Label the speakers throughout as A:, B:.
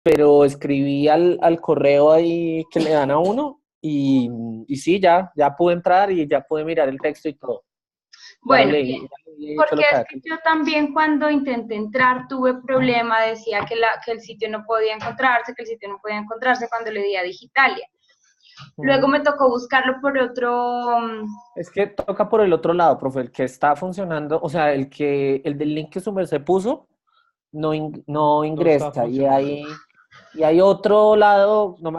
A: pero escribí al correo ahí que le dan a uno y sí, ya pude entrar y ya pude mirar el texto y todo.
B: Bueno, bien,
A: Ya leí todo
B: porque
A: lo que
B: es
A: había
B: que
A: que
B: yo también cuando intenté entrar tuve problema, decía que el sitio no podía encontrarse, que el sitio no podía encontrarse cuando le di a Digitalia. Luego
A: leer.
B: me tocó buscarlo por otro,
A: Es que toca por el otro lado, profe, el que está funcionando, o sea, el del link que su merced puso, no
C: No está
A: ingresa,
C: funcionando.
A: y hay otro lado, no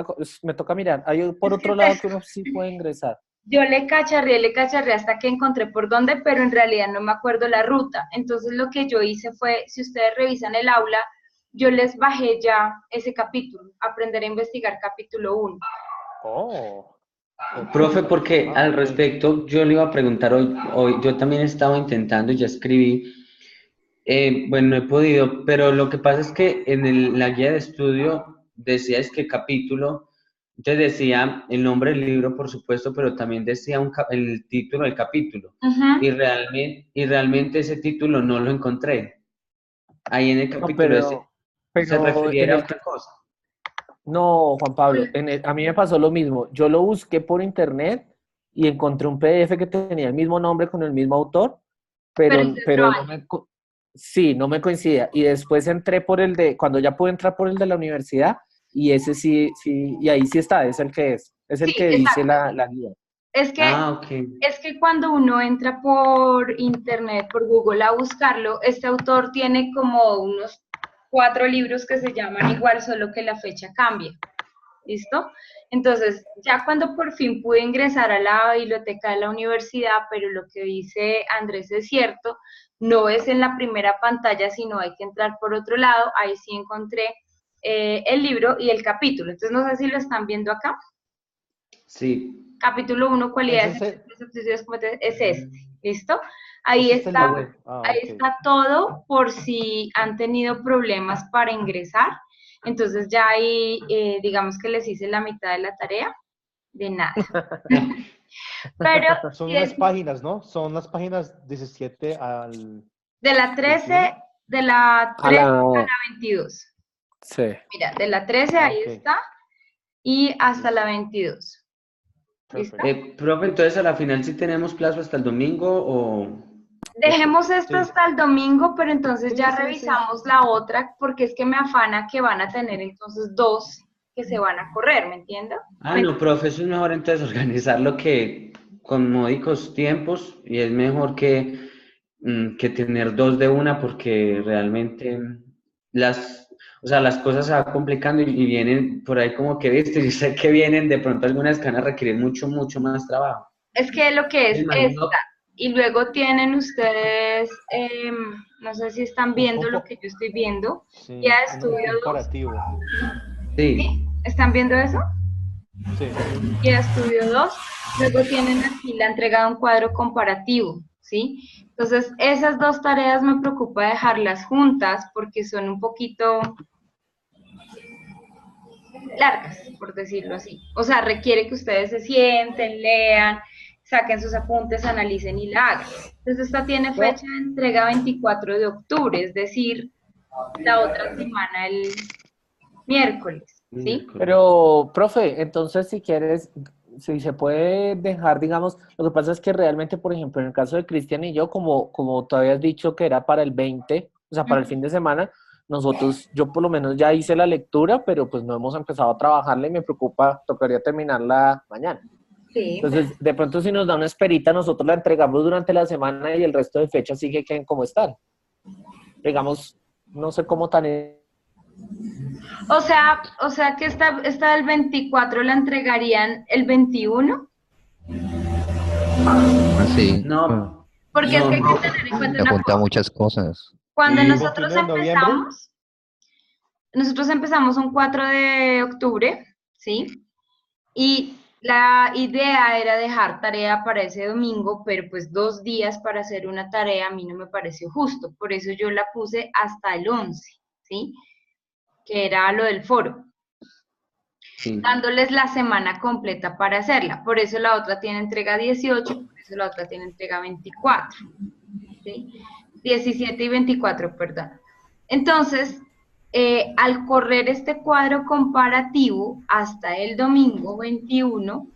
A: me toca mirar, hay por
B: es que
A: otro lado que uno sí puede ingresar.
B: yo le cacharré hasta que encontré por dónde, pero en realidad no me acuerdo la ruta. Entonces lo que yo hice fue, si ustedes revisan el aula, yo les bajé ya ese capítulo, aprender a investigar capítulo 1.
C: Oh,
D: Profe, porque al
C: ok.
D: respecto yo le iba a preguntar hoy yo también estaba intentando, ya escribí, bueno, no he podido, pero lo que pasa es que en la guía de estudio decía es que capítulo, entonces decía el nombre del libro, por supuesto, pero también decía el título del capítulo, y realmente ese título no lo encontré. Ahí en el
A: No,
D: capítulo ese se
A: pero en
D: refiriera a
A: el
D: otra cosa.
A: no, Juan Pablo, a mí me pasó lo mismo. Yo lo busqué por internet y encontré un PDF que tenía el mismo nombre con el mismo autor,
B: Pero ese otro
A: pero
B: año.
A: sí, no me coincidía. Y después entré cuando ya pude entrar por el de la universidad, y ese sí, sí, y ahí sí está, es el
B: Sí,
A: que dice
B: exacto.
A: la guía.
B: Es que,
D: Ah, ok.
B: es que cuando uno entra por internet, por Google a buscarlo, este autor tiene como unos 4 libros que se llaman igual, solo que la fecha cambia. ¿Listo? Entonces, ya cuando por fin pude ingresar a la biblioteca de la universidad, pero lo que dice Andrés es cierto, no es en la primera pantalla, sino hay que entrar por otro lado, ahí sí encontré el libro y el capítulo. Entonces, no sé si lo están viendo acá.
D: Sí.
B: Capítulo 1,
C: ¿Es
B: cualidades,
C: ese?
B: aptitudes, competencias, es este, ¿listo? Ahí
C: ¿Ese está en la
B: está,
C: web? Ah,
B: ahí
C: ok.
B: está todo por si han tenido problemas para ingresar. Entonces ya ahí, digamos que les hice la mitad de la tarea, de nada. Pero
C: Son
B: si
C: unas
B: es
C: páginas, ¿no? Son las páginas 17 al
B: de la 13,
C: 21.
B: de la
A: A
B: 13
A: la,
B: a la 22.
A: sí.
B: Mira, de la 13
C: Ah,
B: ahí
C: ok.
B: está y hasta la
C: Listo.
B: 22. ¿Listo?
C: Perfecto.
D: Profe, entonces a la final sí tenemos plazo hasta el domingo o...
B: Dejemos esto
C: Sí.
B: hasta el domingo, pero entonces
C: Sí,
B: ya
C: sí, sí.
B: revisamos la otra, porque es que me afana que van a tener entonces 2 que se van a correr, ¿me entiendes?
D: Ah, no, profe, eso es mejor entonces organizarlo que con módicos tiempos y es mejor que tener dos de una porque realmente las cosas se van complicando y vienen por ahí como que, viste, yo sé que vienen, de pronto algunas que van a requerir mucho, mucho más trabajo.
B: Es que lo que
D: Me
B: es
D: imagino,
B: esta, y luego tienen ustedes, no sé si están
C: Un
B: viendo lo que
C: compo
B: yo estoy viendo,
C: sí,
B: guía de
C: un
B: estudio 2,
C: comparativo.
B: ¿sí?
D: sí,
B: ¿Están viendo eso?
C: Sí.
B: Guía de estudio 2, luego tienen aquí la entrega de un cuadro comparativo, ¿sí? Entonces, esas dos tareas me preocupa dejarlas juntas porque son un poquito largas, por decirlo así. O sea, requiere que ustedes se sienten, lean, saquen sus apuntes, analicen y la hagan. Entonces, esta tiene fecha
A: No,
B: de entrega 24 de octubre, es decir, la otra semana, el miércoles, ¿sí?
D: miércoles.
A: pero, profe, entonces si quieres, si se puede dejar, digamos, lo que pasa es que realmente, por ejemplo, en el caso de Cristian y yo, como tú habías dicho que era para el 20, o sea, para el fin de semana, yo por lo menos ya hice la lectura, pero pues no hemos empezado a trabajarla y me preocupa, tocaría terminarla mañana.
B: Sí,
A: Entonces, de pronto si nos da una esperita, nosotros la entregamos durante la semana y el resto de fechas sigue queden como están. Digamos, no sé cómo tan...
B: o sea que esta del 24 la entregarían el 21,
E: Así.
D: No,
B: porque es
D: no,
B: que hay que
D: no.
B: tener en cuenta
E: Se
B: una
E: apunta a
B: cosa.
E: muchas cosas.
B: Cuando
C: ¿El
B: nosotros
C: 21 de noviembre?
B: empezamos un 4 de octubre, ¿sí? Y la idea era dejar tarea para ese domingo, pero pues 2 días para hacer una tarea a mí no me pareció justo, por eso yo la puse hasta el 11, ¿sí? Que era lo del foro,
D: Sí.
B: dándoles la semana completa para hacerla. Por eso la otra tiene entrega 18, por eso la otra tiene entrega 24, ¿sí? 17 y 24, perdón. Entonces, al correr este cuadro comparativo hasta el domingo 21,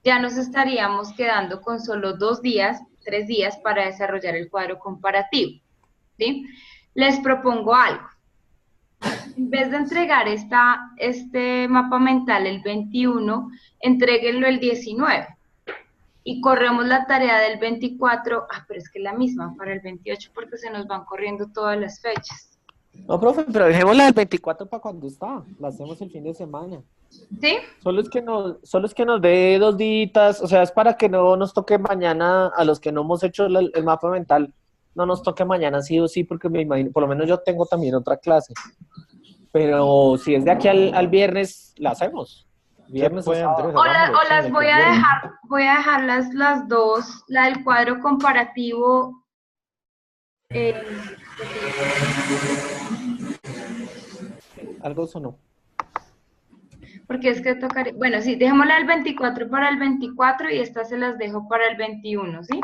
B: ya nos estaríamos quedando con solo 2 días, 3 días para desarrollar el cuadro comparativo, ¿sí? Les propongo algo. En vez de entregar este mapa mental el 21, entréguenlo el 19. Y corremos la tarea del 24, pero es que es la misma para el 28 porque se nos van corriendo todas las fechas.
A: No, profe, pero dejémosla del 24 para cuando está. La hacemos el fin de semana.
B: ¿Sí?
A: Solo es que nos dé 2 días, o sea, es para que no nos toque mañana, a los que no hemos hecho el mapa mental, no nos toque mañana sí o sí, porque me imagino, por lo menos yo tengo también otra clase. Pero si es de aquí al viernes, la hacemos. Viernes o sábado.
B: O las voy a dejar las dos, la del cuadro comparativo.
A: Algo sonó.
B: Porque es que tocaría, bueno, sí, dejémosla el 24 para el 24 y estas se las dejo para el 21, ¿sí?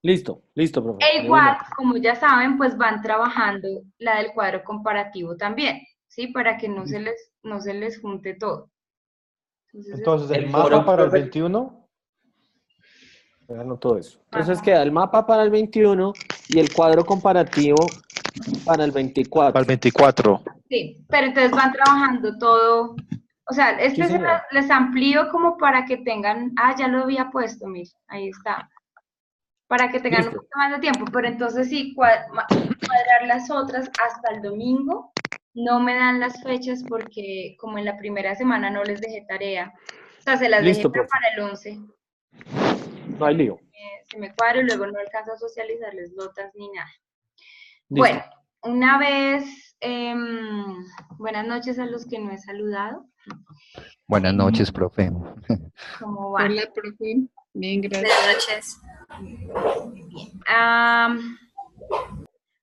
A: Listo, profe.
B: E igual, como ya saben, pues van trabajando la del cuadro comparativo también, ¿sí? Para que no se les junte todo.
C: Entonces el mapa para el 21.
A: Vean todo eso. Entonces queda el mapa para el 21 y el cuadro comparativo para el 24.
C: Para el 24.
B: Sí, pero entonces van trabajando todo. O sea,
A: Sí,
B: les amplío como para que tengan, ya lo había puesto, mira, ahí está. Para que tengan un poquito más de tiempo, pero entonces sí, cuadrar las otras hasta el domingo, no me dan las fechas porque como en la primera semana no les dejé tarea, o sea, se las dejé pero para el 11.
A: No hay lío.
B: Se me cuadra y luego no alcanzo a socializarles notas ni nada.
A: Listo.
B: Bueno, una vez, buenas noches a los que no he saludado.
E: Buenas noches, profe.
B: ¿Cómo van?
F: Hola, profe. Bien, gracias.
B: Buenas noches. Bien.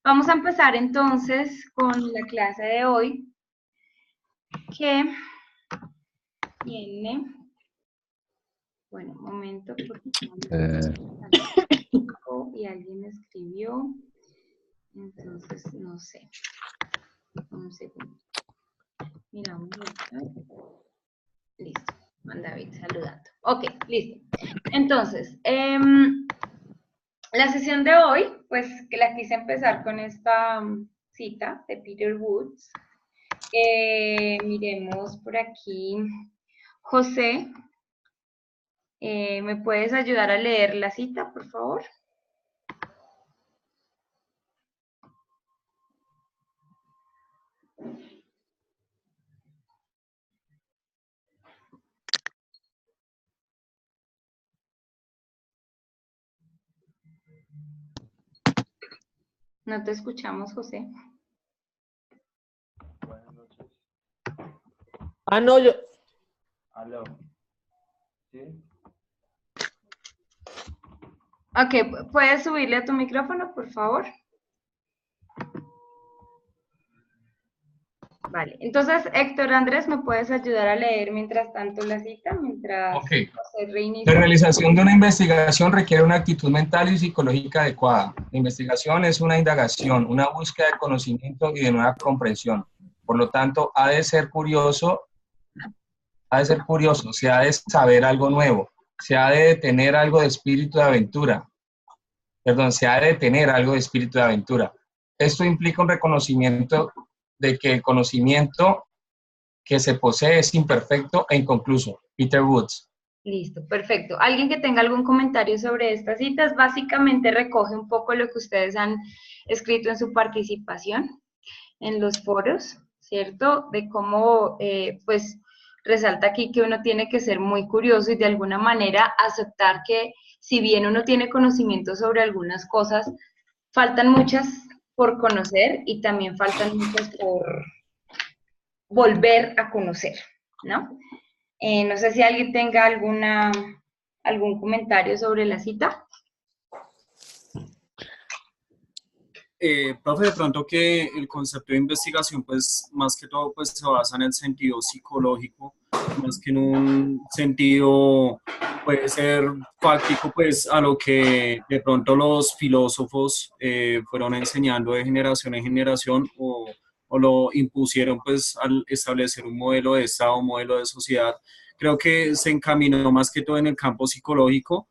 B: Vamos a empezar entonces con la clase de hoy, que tiene, bueno, un momento, porque y alguien escribió, entonces no sé, un segundo. Miramos acá. Listo, Juan David saludando. Ok, listo. Entonces, la sesión de hoy, pues que la quise empezar con esta cita de Peter Woods. Miremos por aquí. José, ¿me puedes ayudar a leer la cita, por favor? No te escuchamos, José.
D: Buenas noches.
A: No, yo.
D: Aló. ¿Sí?
B: Ok, ¿puedes subirle a tu micrófono, por favor? Vale, entonces, Héctor Andrés, ¿me puedes ayudar a leer mientras tanto la cita? Mientras se reinicia.
G: La realización de una investigación requiere una actitud mental y psicológica adecuada. La investigación es una indagación, una búsqueda de conocimiento y de nueva comprensión. Por lo tanto, ha de ser curioso, se ha de saber algo nuevo, se ha de tener algo de espíritu de aventura. Se ha de tener algo de espíritu de aventura. Esto implica un reconocimiento de que el conocimiento que se posee es imperfecto e inconcluso. Peter Woods.
B: Listo, perfecto. ¿Alguien que tenga algún comentario sobre estas citas? Básicamente recoge un poco lo que ustedes han escrito en su participación en los foros, ¿cierto? De cómo, pues, resalta aquí que uno tiene que ser muy curioso y de alguna manera aceptar que si bien uno tiene conocimiento sobre algunas cosas, faltan muchas por conocer y también faltan muchas por volver a conocer, ¿no? No sé si alguien tenga algún comentario sobre la cita.
H: Profe, de pronto que el concepto de investigación, pues, más que todo, pues, se basa en el sentido psicológico, más que en un sentido, puede ser fáctico, pues, a lo que de pronto los filósofos fueron enseñando de generación en generación, o o lo impusieron pues al establecer un modelo de Estado, un modelo de sociedad. Creo que se encaminó más que todo en el campo psicológico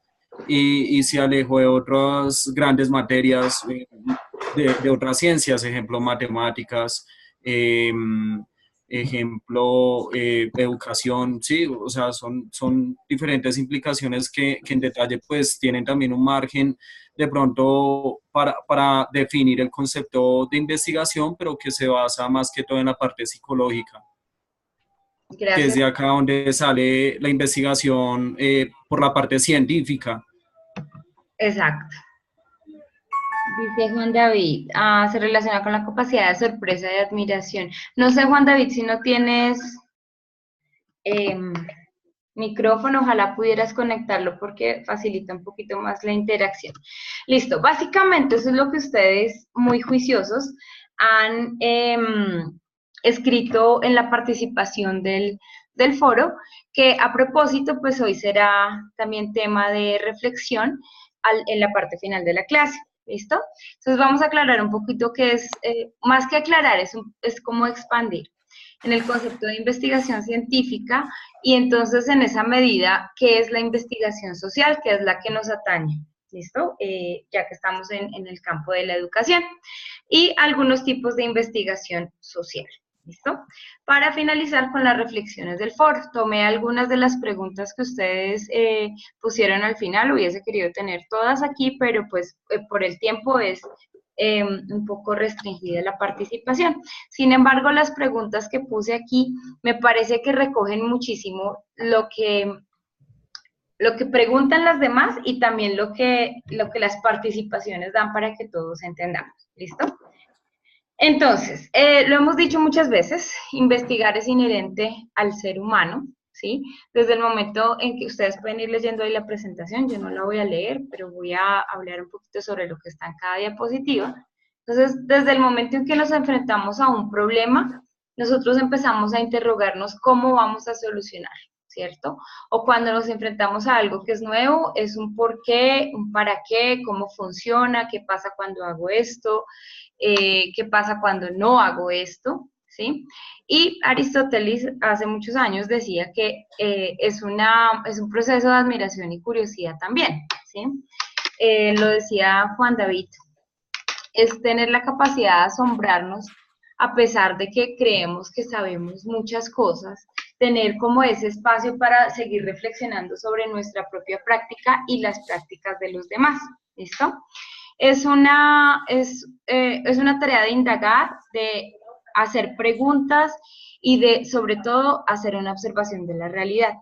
H: y se alejó de otras grandes materias, de otras ciencias, ejemplo, matemáticas, ejemplo, educación, sí, o sea, son diferentes implicaciones que en detalle pues tienen también un margen de pronto para definir el concepto de investigación, pero que se basa más que todo en la parte psicológica, que es
B: Gracias.
H: de acá donde sale la investigación por la parte científica.
B: Exacto. Dice Juan David, se relaciona con la capacidad de sorpresa y admiración. No sé, Juan David, si no tienes micrófono, ojalá pudieras conectarlo porque facilita un poquito más la interacción. Listo, básicamente eso es lo que ustedes, muy juiciosos, han escrito en la participación del foro, que a propósito, pues hoy será también tema de reflexión en la parte final de la clase. ¿Listo? Entonces vamos a aclarar un poquito qué es, más que aclarar, es como expandir en el concepto de investigación científica y entonces en esa medida, ¿qué es la investigación social? Que es la que nos atañe, ¿listo? Ya que estamos en el campo de la educación. Y algunos tipos de investigación social, ¿listo? Para finalizar con las reflexiones del foro, tomé algunas de las preguntas que ustedes pusieron al final, hubiese querido tener todas aquí, pero pues por el tiempo es un poco restringida la participación. Sin embargo, las preguntas que puse aquí me parece que recogen muchísimo lo que preguntan las demás y también lo que las participaciones dan para que todos entendamos. ¿Listo? Entonces, lo hemos dicho muchas veces, investigar es inherente al ser humano, ¿sí? Desde el momento en que ustedes pueden ir leyendo ahí la presentación, yo no la voy a leer, pero voy a hablar un poquito sobre lo que está en cada diapositiva. Entonces, desde el momento en que nos enfrentamos a un problema, nosotros empezamos a interrogarnos cómo vamos a solucionar, ¿cierto? O cuando nos enfrentamos a algo que es nuevo, es un por qué, un para qué, cómo funciona, qué pasa cuando hago esto, qué pasa cuando no hago esto, ¿sí? Y Aristóteles hace muchos años decía que es un proceso de admiración y curiosidad también, ¿sí? Lo decía Juan David, es tener la capacidad de asombrarnos a pesar de que creemos que sabemos muchas cosas, tener como ese espacio para seguir reflexionando sobre nuestra propia práctica y las prácticas de los demás, ¿listo? Es una tarea de indagar, de hacer preguntas y de, sobre todo, hacer una observación de la realidad.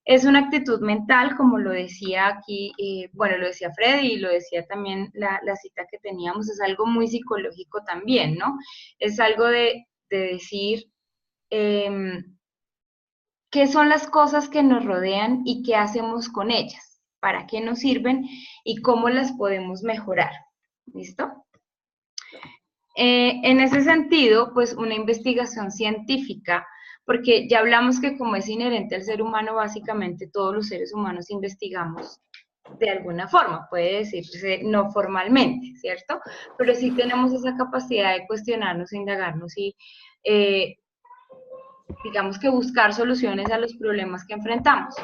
B: Es una actitud mental, como lo decía aquí, bueno, lo decía Freddy y lo decía también la cita que teníamos, es algo muy psicológico también, ¿no? Es algo de decir qué son las cosas que nos rodean y qué hacemos con ellas, para qué nos sirven y cómo las podemos mejorar. ¿Listo? En ese sentido, pues una investigación científica, porque ya hablamos que como es inherente al ser humano, básicamente todos los seres humanos investigamos de alguna forma, puede decirse no formalmente, ¿cierto? Pero sí tenemos esa capacidad de cuestionarnos, indagarnos y digamos que buscar soluciones a los problemas que enfrentamos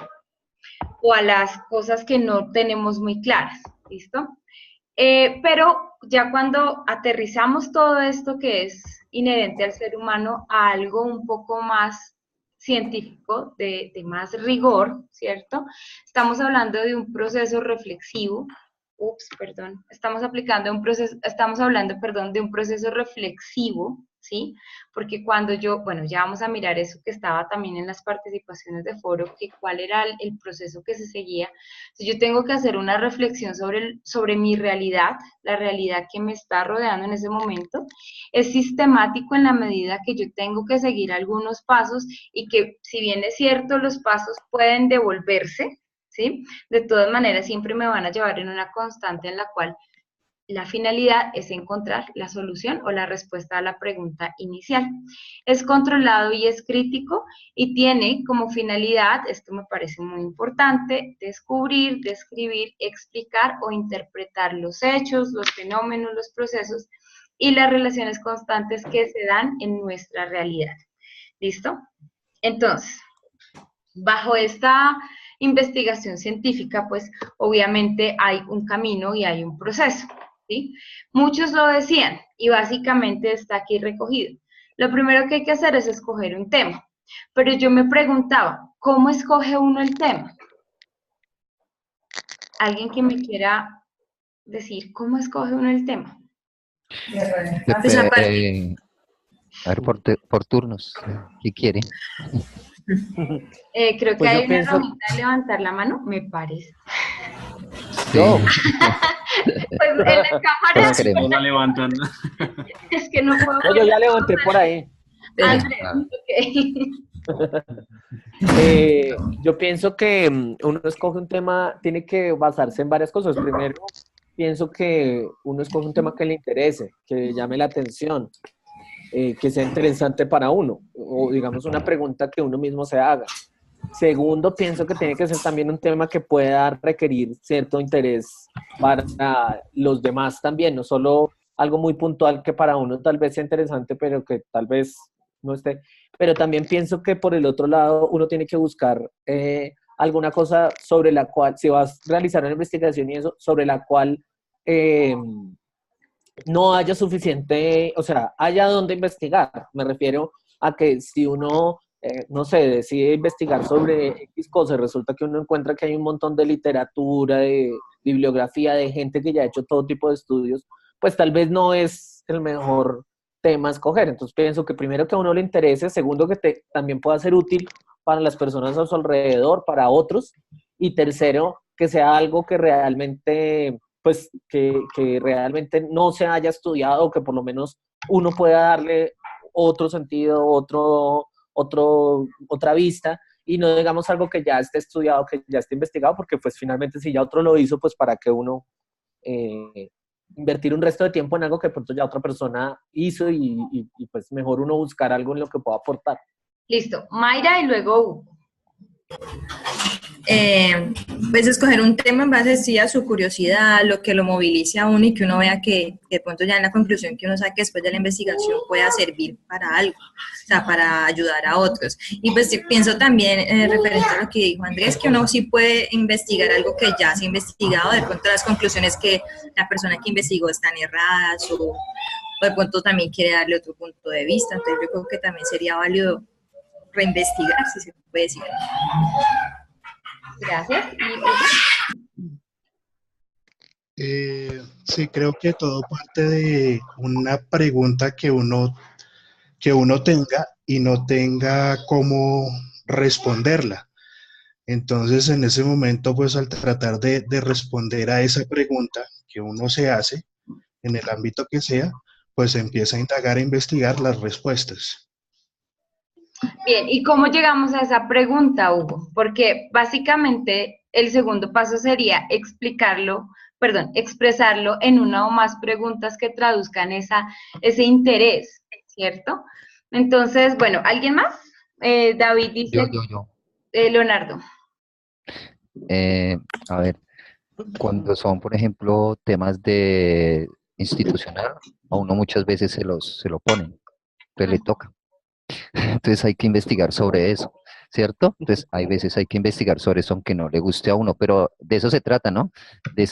B: o a las cosas que no tenemos muy claras, ¿listo? Pero ya cuando aterrizamos todo esto que es inherente al ser humano a algo un poco más científico, de más rigor, ¿cierto? Estamos hablando de un proceso reflexivo, estamos hablando, de un proceso reflexivo, ¿sí? Porque cuando bueno, ya vamos a mirar eso que estaba también en las participaciones de foro, que cuál era el proceso que se seguía. Entonces, yo tengo que hacer una reflexión sobre mi realidad, la realidad que me está rodeando en ese momento. Es sistemático en la medida que yo tengo que seguir algunos pasos y que, si bien es cierto, los pasos pueden devolverse, ¿sí? De todas maneras, siempre me van a llevar en una constante en la cual la finalidad es encontrar la solución o la respuesta a la pregunta inicial. Es controlado y es crítico y tiene como finalidad, esto me parece muy importante, descubrir, describir, explicar o interpretar los hechos, los fenómenos, los procesos y las relaciones constantes que se dan en nuestra realidad. ¿Listo? Entonces, bajo esta investigación científica, pues obviamente hay un camino y hay un proceso, ¿sí? Muchos lo decían y básicamente está aquí recogido. Lo primero que hay que hacer es escoger un tema, pero yo me preguntaba, ¿cómo escoge uno el tema? ¿Alguien que me quiera decir cómo escoge uno el tema?
F: Pues aparte,
E: A ver, por turnos, ¿qué quiere?
B: Creo que
A: Pues yo
B: hay una
A: pienso,
B: herramienta de levantar la mano, me parece.
E: Sí,
A: yo,
B: Pues en la cámara
E: pues queremos.
H: No la levantan.
B: es que no puedo.
A: no, yo ya levanté por ahí.
B: Andrés,
E: Ah,
B: ok.
A: Yo pienso que uno escoge un tema, tiene que basarse en varias cosas. Primero, pienso que uno escoge un tema que le interese, que llame la atención, que sea interesante para uno, o digamos una pregunta que uno mismo se haga. Segundo, pienso que tiene que ser también un tema que pueda requerir cierto interés para los demás también, no solo algo muy puntual que para uno tal vez sea interesante, pero que tal vez no esté. Pero también pienso que por el otro lado uno tiene que buscar alguna cosa sobre la cual, si vas a realizar una investigación y eso, sobre la cual eh, no haya suficiente, o sea, haya donde investigar. Me refiero a que si uno, no sé, decide investigar sobre X cosas, resulta que uno encuentra que hay un montón de literatura, de bibliografía, de gente que ya ha hecho todo tipo de estudios, pues tal vez no es el mejor tema a escoger. Entonces pienso que primero que a uno le interese, segundo que también pueda ser útil para las personas a su alrededor, para otros, y tercero, que sea algo que realmente pues que realmente no se haya estudiado, que por lo menos uno pueda darle otro sentido, otra vista, y no digamos algo que ya esté estudiado, que ya esté investigado, porque pues finalmente si ya otro lo hizo, pues para que uno invertir un resto de tiempo en algo que pronto ya otra persona hizo y pues mejor uno buscar algo en lo que pueda aportar.
B: Listo, Mayra y luego Hugo.
F: pues escoger un tema en base sí a su curiosidad, lo que lo movilice a uno y que uno vea que de pronto ya en la conclusión que uno saque después de la investigación pueda servir para algo, o sea, para ayudar a otros. Y pues sí, pienso también, referente a lo que dijo Andrés, que uno sí puede investigar algo que ya se ha investigado, de pronto las conclusiones que la persona que investigó están erradas o de pronto también quiere darle otro punto de vista, entonces yo creo que también sería válido reinvestigar, si se puede decir.
B: Gracias. ¿Y Hugo?
I: Sí, creo que todo parte de una pregunta que uno tenga y no tenga cómo responderla. Entonces, en ese momento, pues al tratar de responder a esa pregunta que uno se hace, en el ámbito que sea, pues empieza a indagar e investigar las respuestas.
B: Bien, ¿y cómo llegamos a esa pregunta, Hugo? Porque básicamente el segundo paso sería expresarlo en una o más preguntas que traduzcan ese interés, ¿cierto? Entonces, bueno, ¿alguien más? David dice,
E: Yo.
B: Leonardo.
E: Eh, a ver, cuando son, por ejemplo, temas de institucional, a uno muchas veces se lo ponen, pues le toca. Entonces hay que investigar sobre eso, ¿cierto? Entonces hay veces hay que investigar sobre eso aunque no le guste a uno, pero de eso se trata, ¿no? De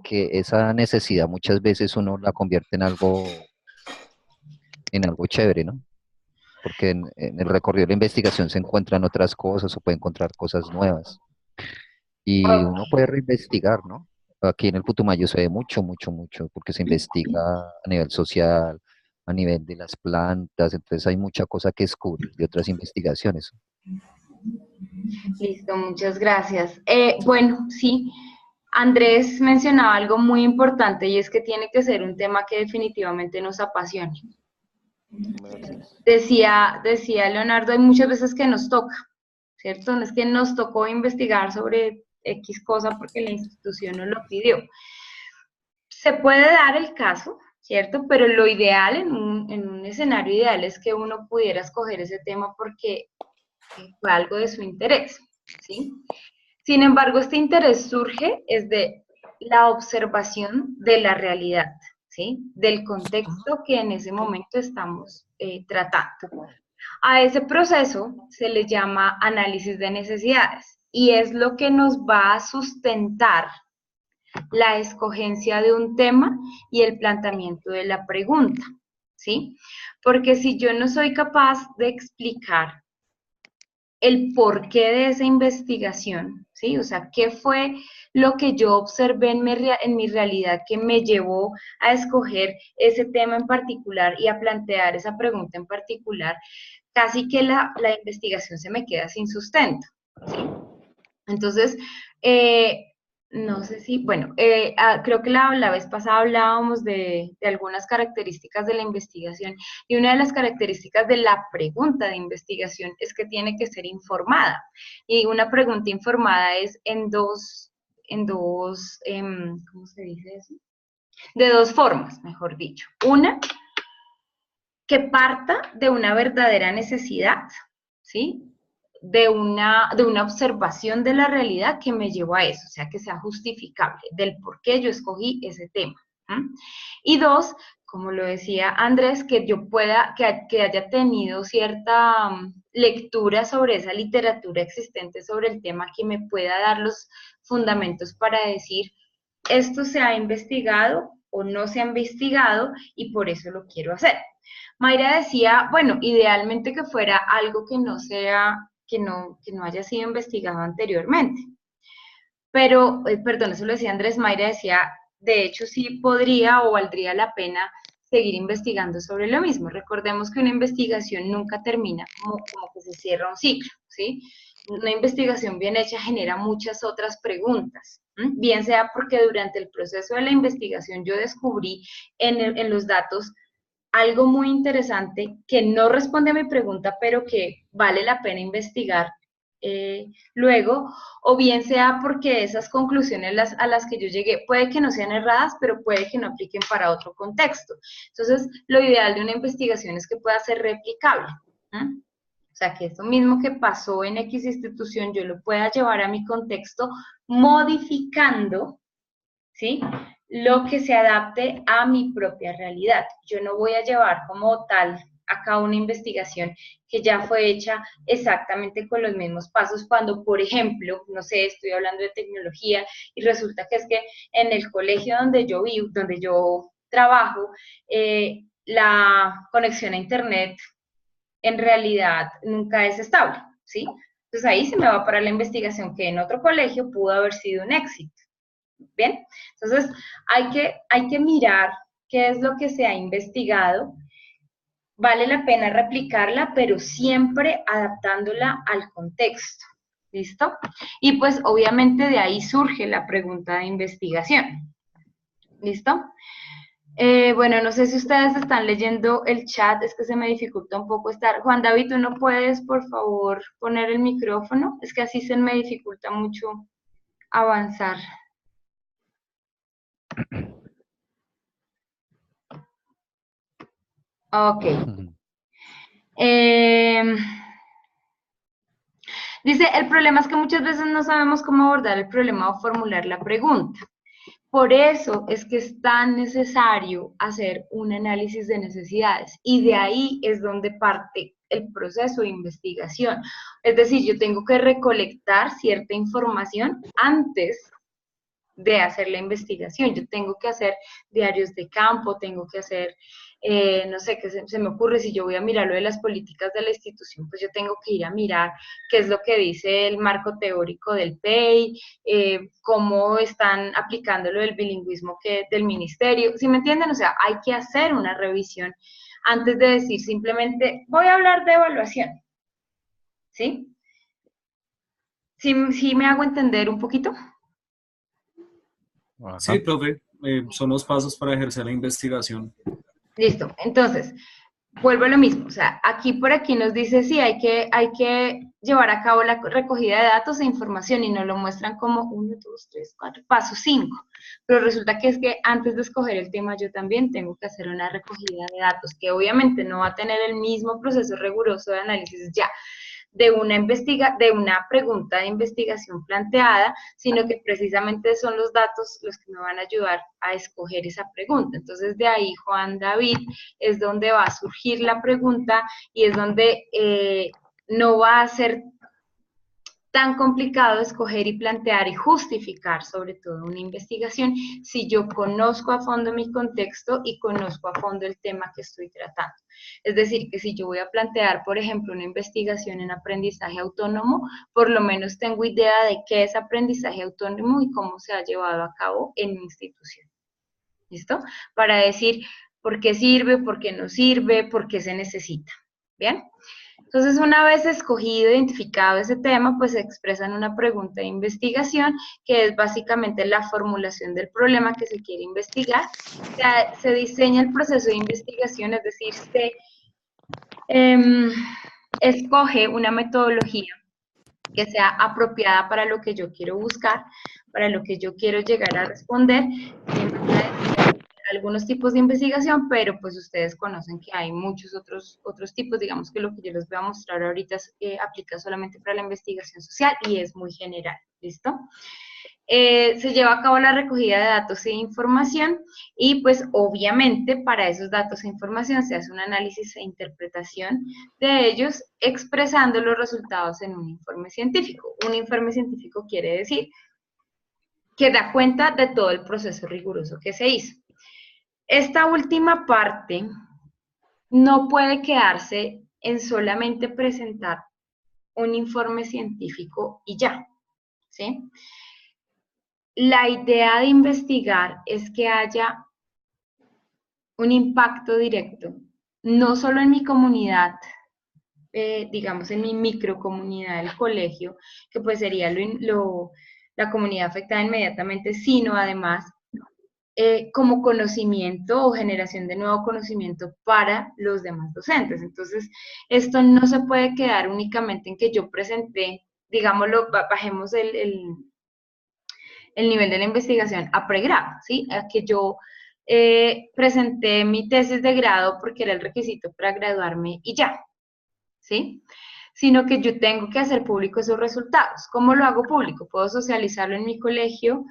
E: que esa necesidad muchas veces uno la convierte en algo chévere, ¿no? Porque en el recorrido de la investigación se encuentran otras cosas o puede encontrar cosas nuevas. Y uno puede reinvestigar, ¿no? Aquí en el Putumayo se ve mucho, porque se investiga a nivel social, a nivel de las plantas, entonces hay mucha cosa que descubrir de otras investigaciones.
B: Listo, muchas gracias. Bueno, sí, Andrés mencionaba algo muy importante y es que tiene que ser un tema que definitivamente nos apasione. Decía Leonardo, hay muchas veces que nos toca, ¿cierto? No es que nos tocó investigar sobre X cosa porque la institución nos lo pidió. Se puede dar el caso, ¿cierto? Pero lo ideal, en un escenario ideal, es que uno pudiera escoger ese tema porque fue algo de su interés, ¿sí? Sin embargo, este interés surge es de la observación de la realidad, ¿sí? Del contexto que en ese momento estamos tratando. A ese proceso se le llama análisis de necesidades y es lo que nos va a sustentar la escogencia de un tema y el planteamiento de la pregunta, ¿sí? Porque si yo no soy capaz de explicar el porqué de esa investigación, ¿sí? O sea, ¿qué fue lo que yo observé en mi realidad que me llevó a escoger ese tema en particular y a plantear esa pregunta en particular? Casi que la investigación se me queda sin sustento, ¿sí? Entonces, no sé si, bueno, creo que la vez pasada hablábamos de algunas características de la investigación y una de las características de la pregunta de investigación es que tiene que ser informada. Y una pregunta informada es ¿cómo se dice eso? De dos formas, mejor dicho. Una, que parta de una verdadera necesidad, ¿sí? De una observación de la realidad que me llevó a eso, o sea, que sea justificable del por qué yo escogí ese tema. Y dos, como lo decía Andrés, que yo que haya tenido cierta lectura sobre esa literatura existente sobre el tema que me pueda dar los fundamentos para decir, esto se ha investigado o no se ha investigado y por eso lo quiero hacer. Mayra decía, bueno, idealmente que fuera algo que no haya sido investigado anteriormente. Pero, perdón, eso lo decía Andrés. Mayra decía, de hecho sí podría o valdría la pena seguir investigando sobre lo mismo. Recordemos que una investigación nunca termina como que se cierra un ciclo, ¿sí? Una investigación bien hecha genera muchas otras preguntas, bien sea porque durante el proceso de la investigación yo descubrí en los datos algo muy interesante que no responde a mi pregunta, pero que vale la pena investigar luego, o bien sea porque esas conclusiones a las que yo llegué puede que no sean erradas, pero puede que no apliquen para otro contexto. Entonces, lo ideal de una investigación es que pueda ser replicable. O sea, que esto mismo que pasó en X institución, yo lo pueda llevar a mi contexto modificando, ¿sí?, lo que se adapte a mi propia realidad. Yo no voy a llevar como tal a cabo una investigación que ya fue hecha exactamente con los mismos pasos cuando, por ejemplo, no sé, estoy hablando de tecnología y resulta que es que en el colegio donde yo vivo, donde yo trabajo, la conexión a internet en realidad nunca es estable, ¿sí? Entonces ahí se me va para la investigación que en otro colegio pudo haber sido un éxito. ¿Bien? Entonces, hay que mirar qué es lo que se ha investigado. Vale la pena replicarla, pero siempre adaptándola al contexto. ¿Listo? Y pues, obviamente, de ahí surge la pregunta de investigación. ¿Listo? Bueno, no sé si ustedes están leyendo el chat, es que se me dificulta un poco estar. Juan David, ¿tú no puedes, por favor, poner el micrófono? Es que así se me dificulta mucho avanzar. Ok. Dice, el problema es que muchas veces no sabemos cómo abordar el problema o formular la pregunta. Por eso es que es tan necesario hacer un análisis de necesidades y de ahí es donde parte el proceso de investigación. Es decir, yo tengo que recolectar cierta información antes de hacer la investigación. Yo tengo que hacer diarios de campo, tengo que hacer, no sé, qué se me ocurre, si yo voy a mirar lo de las políticas de la institución, pues yo tengo que ir a mirar qué es lo que dice el marco teórico del PEI, cómo están aplicando lo del bilingüismo del ministerio, ¿sí me entienden? O sea, hay que hacer una revisión antes de decir simplemente, voy a hablar de evaluación, ¿sí? ¿Sí me hago entender un poquito?
E: Ajá.
H: Sí, profe, son los pasos para ejercer la investigación.
B: Listo, entonces, vuelvo a lo mismo, o sea, por aquí nos dice sí, hay que llevar a cabo la recogida de datos e información y nos lo muestran como 1, 2, 3, 4, paso 5, pero resulta que es que antes de escoger el tema yo también tengo que hacer una recogida de datos, que obviamente no va a tener el mismo proceso riguroso de análisis ya de una pregunta de investigación planteada, sino que precisamente son los datos los que me van a ayudar a escoger esa pregunta. Entonces, de ahí, Juan David, es donde va a surgir la pregunta y es donde no va a ser tan complicado escoger y plantear y justificar sobre todo una investigación si yo conozco a fondo mi contexto y conozco a fondo el tema que estoy tratando. Es decir, que si yo voy a plantear, por ejemplo, una investigación en aprendizaje autónomo, por lo menos tengo idea de qué es aprendizaje autónomo y cómo se ha llevado a cabo en mi institución. ¿Listo? Para decir por qué sirve, por qué no sirve, por qué se necesita. ¿Bien? Entonces, una vez escogido, identificado ese tema, pues se expresa en una pregunta de investigación, que es básicamente la formulación del problema que se quiere investigar. Se diseña el proceso de investigación, es decir, se escoge una metodología que sea apropiada para lo que yo quiero buscar, para lo que yo quiero llegar a responder. Algunos tipos de investigación, pero pues ustedes conocen que hay muchos otros tipos. Digamos que lo que yo les voy a mostrar ahorita aplica solamente para la investigación social y es muy general, ¿listo? Se lleva a cabo la recogida de datos e información y pues obviamente para esos datos e información se hace un análisis e interpretación de ellos expresando los resultados en un informe científico. Un informe científico quiere decir que da cuenta de todo el proceso riguroso que se hizo. Esta última parte no puede quedarse en solamente presentar un informe científico y ya, ¿sí? La idea de investigar es que haya un impacto directo, no solo en mi comunidad, digamos en mi microcomunidad del colegio, que pues sería la comunidad afectada inmediatamente, sino además como conocimiento o generación de nuevo conocimiento para los demás docentes. Entonces, esto no se puede quedar únicamente en que yo presenté, digámoslo, bajemos el nivel de la investigación a pregrado, ¿sí? A que yo presenté mi tesis de grado porque era el requisito para graduarme y ya, ¿sí? Sino que yo tengo que hacer público esos resultados. ¿Cómo lo hago público? Puedo socializarlo en mi colegio,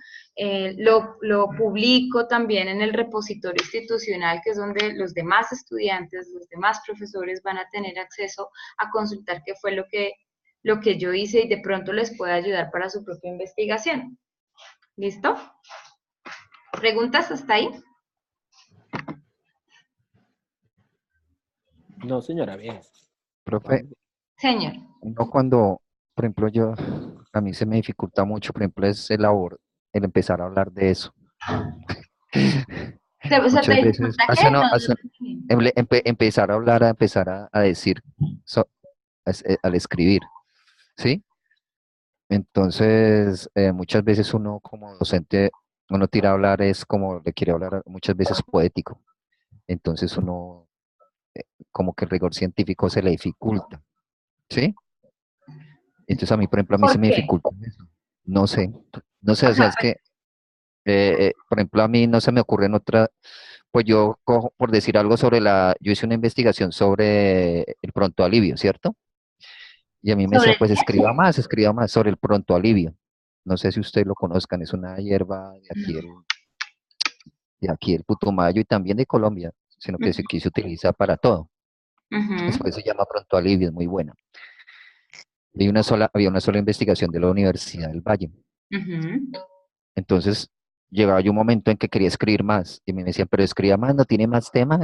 B: lo publico también en el repositorio institucional, que es donde los demás estudiantes, los demás profesores van a tener acceso a consultar qué fue lo que yo hice y de pronto les puede ayudar para su propia investigación. ¿Listo? ¿Preguntas hasta ahí?
A: No, señora, bien.
E: Profe,
B: Señor.
E: uno cuando, por ejemplo, a mí se me dificulta mucho, por ejemplo, es el empezar a hablar de eso. Muchas veces, empezar a hablar, a decir, al escribir, ¿sí? Entonces, muchas veces uno como docente, uno tira a hablar, es como le quiere hablar muchas veces poético. Entonces uno, como que el rigor científico se le dificulta, ¿sí? Entonces a mí, por ejemplo, se me dificulta eso. No sé, o sea, es que, por ejemplo, a mí no se me ocurre en otra, pues yo cojo, por decir algo yo hice una investigación sobre el pronto alivio, ¿cierto? Y a mí me decía, pues escriba más sobre el pronto alivio. No sé si ustedes lo conozcan, es una hierba de aquí el Putumayo y también de Colombia, sino que aquí se utiliza para todo. Después se llama pronto alivio, es muy buena. Y había una sola investigación de la Universidad del Valle. Entonces, llegaba yo un momento en que quería escribir más, y me decían, pero escriba más, ¿no tiene más tema?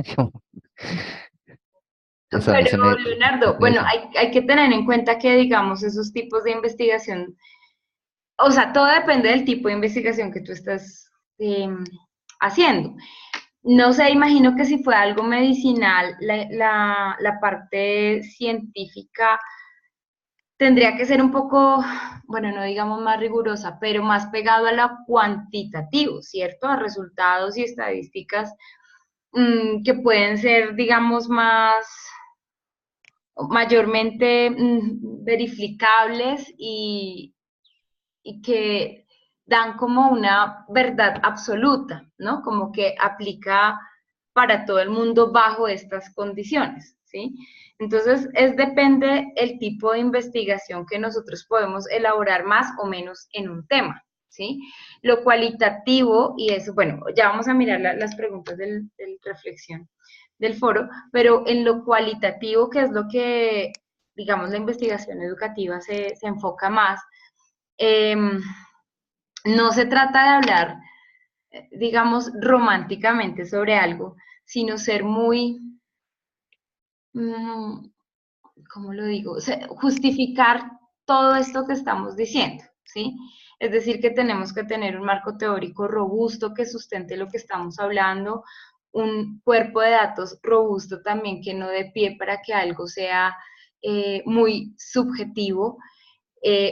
B: Pero, Leonardo, bueno, hay que tener en cuenta que, digamos, esos tipos de investigación, o sea, todo depende del tipo de investigación que tú estás haciendo. No sé, imagino que si fue algo medicinal, la parte científica tendría que ser un poco, bueno, no digamos más rigurosa, pero más pegado a lo cuantitativo, ¿cierto? A resultados y estadísticas que pueden ser, digamos, mayormente verificables y que dan como una verdad absoluta, ¿no? Como que aplica para todo el mundo bajo estas condiciones, ¿sí? Entonces, depende el tipo de investigación que nosotros podemos elaborar más o menos en un tema, ¿sí? Lo cualitativo, y eso, bueno, ya vamos a mirar las preguntas de reflexión del foro, pero en lo cualitativo, que es lo que, digamos, la investigación educativa se enfoca más, no se trata de hablar, digamos, románticamente sobre algo, sino ser muy, ¿cómo lo digo? O sea, justificar todo esto que estamos diciendo, ¿sí? Es decir, que tenemos que tener un marco teórico robusto que sustente lo que estamos hablando, un cuerpo de datos robusto también que no dé pie para que algo sea muy subjetivo,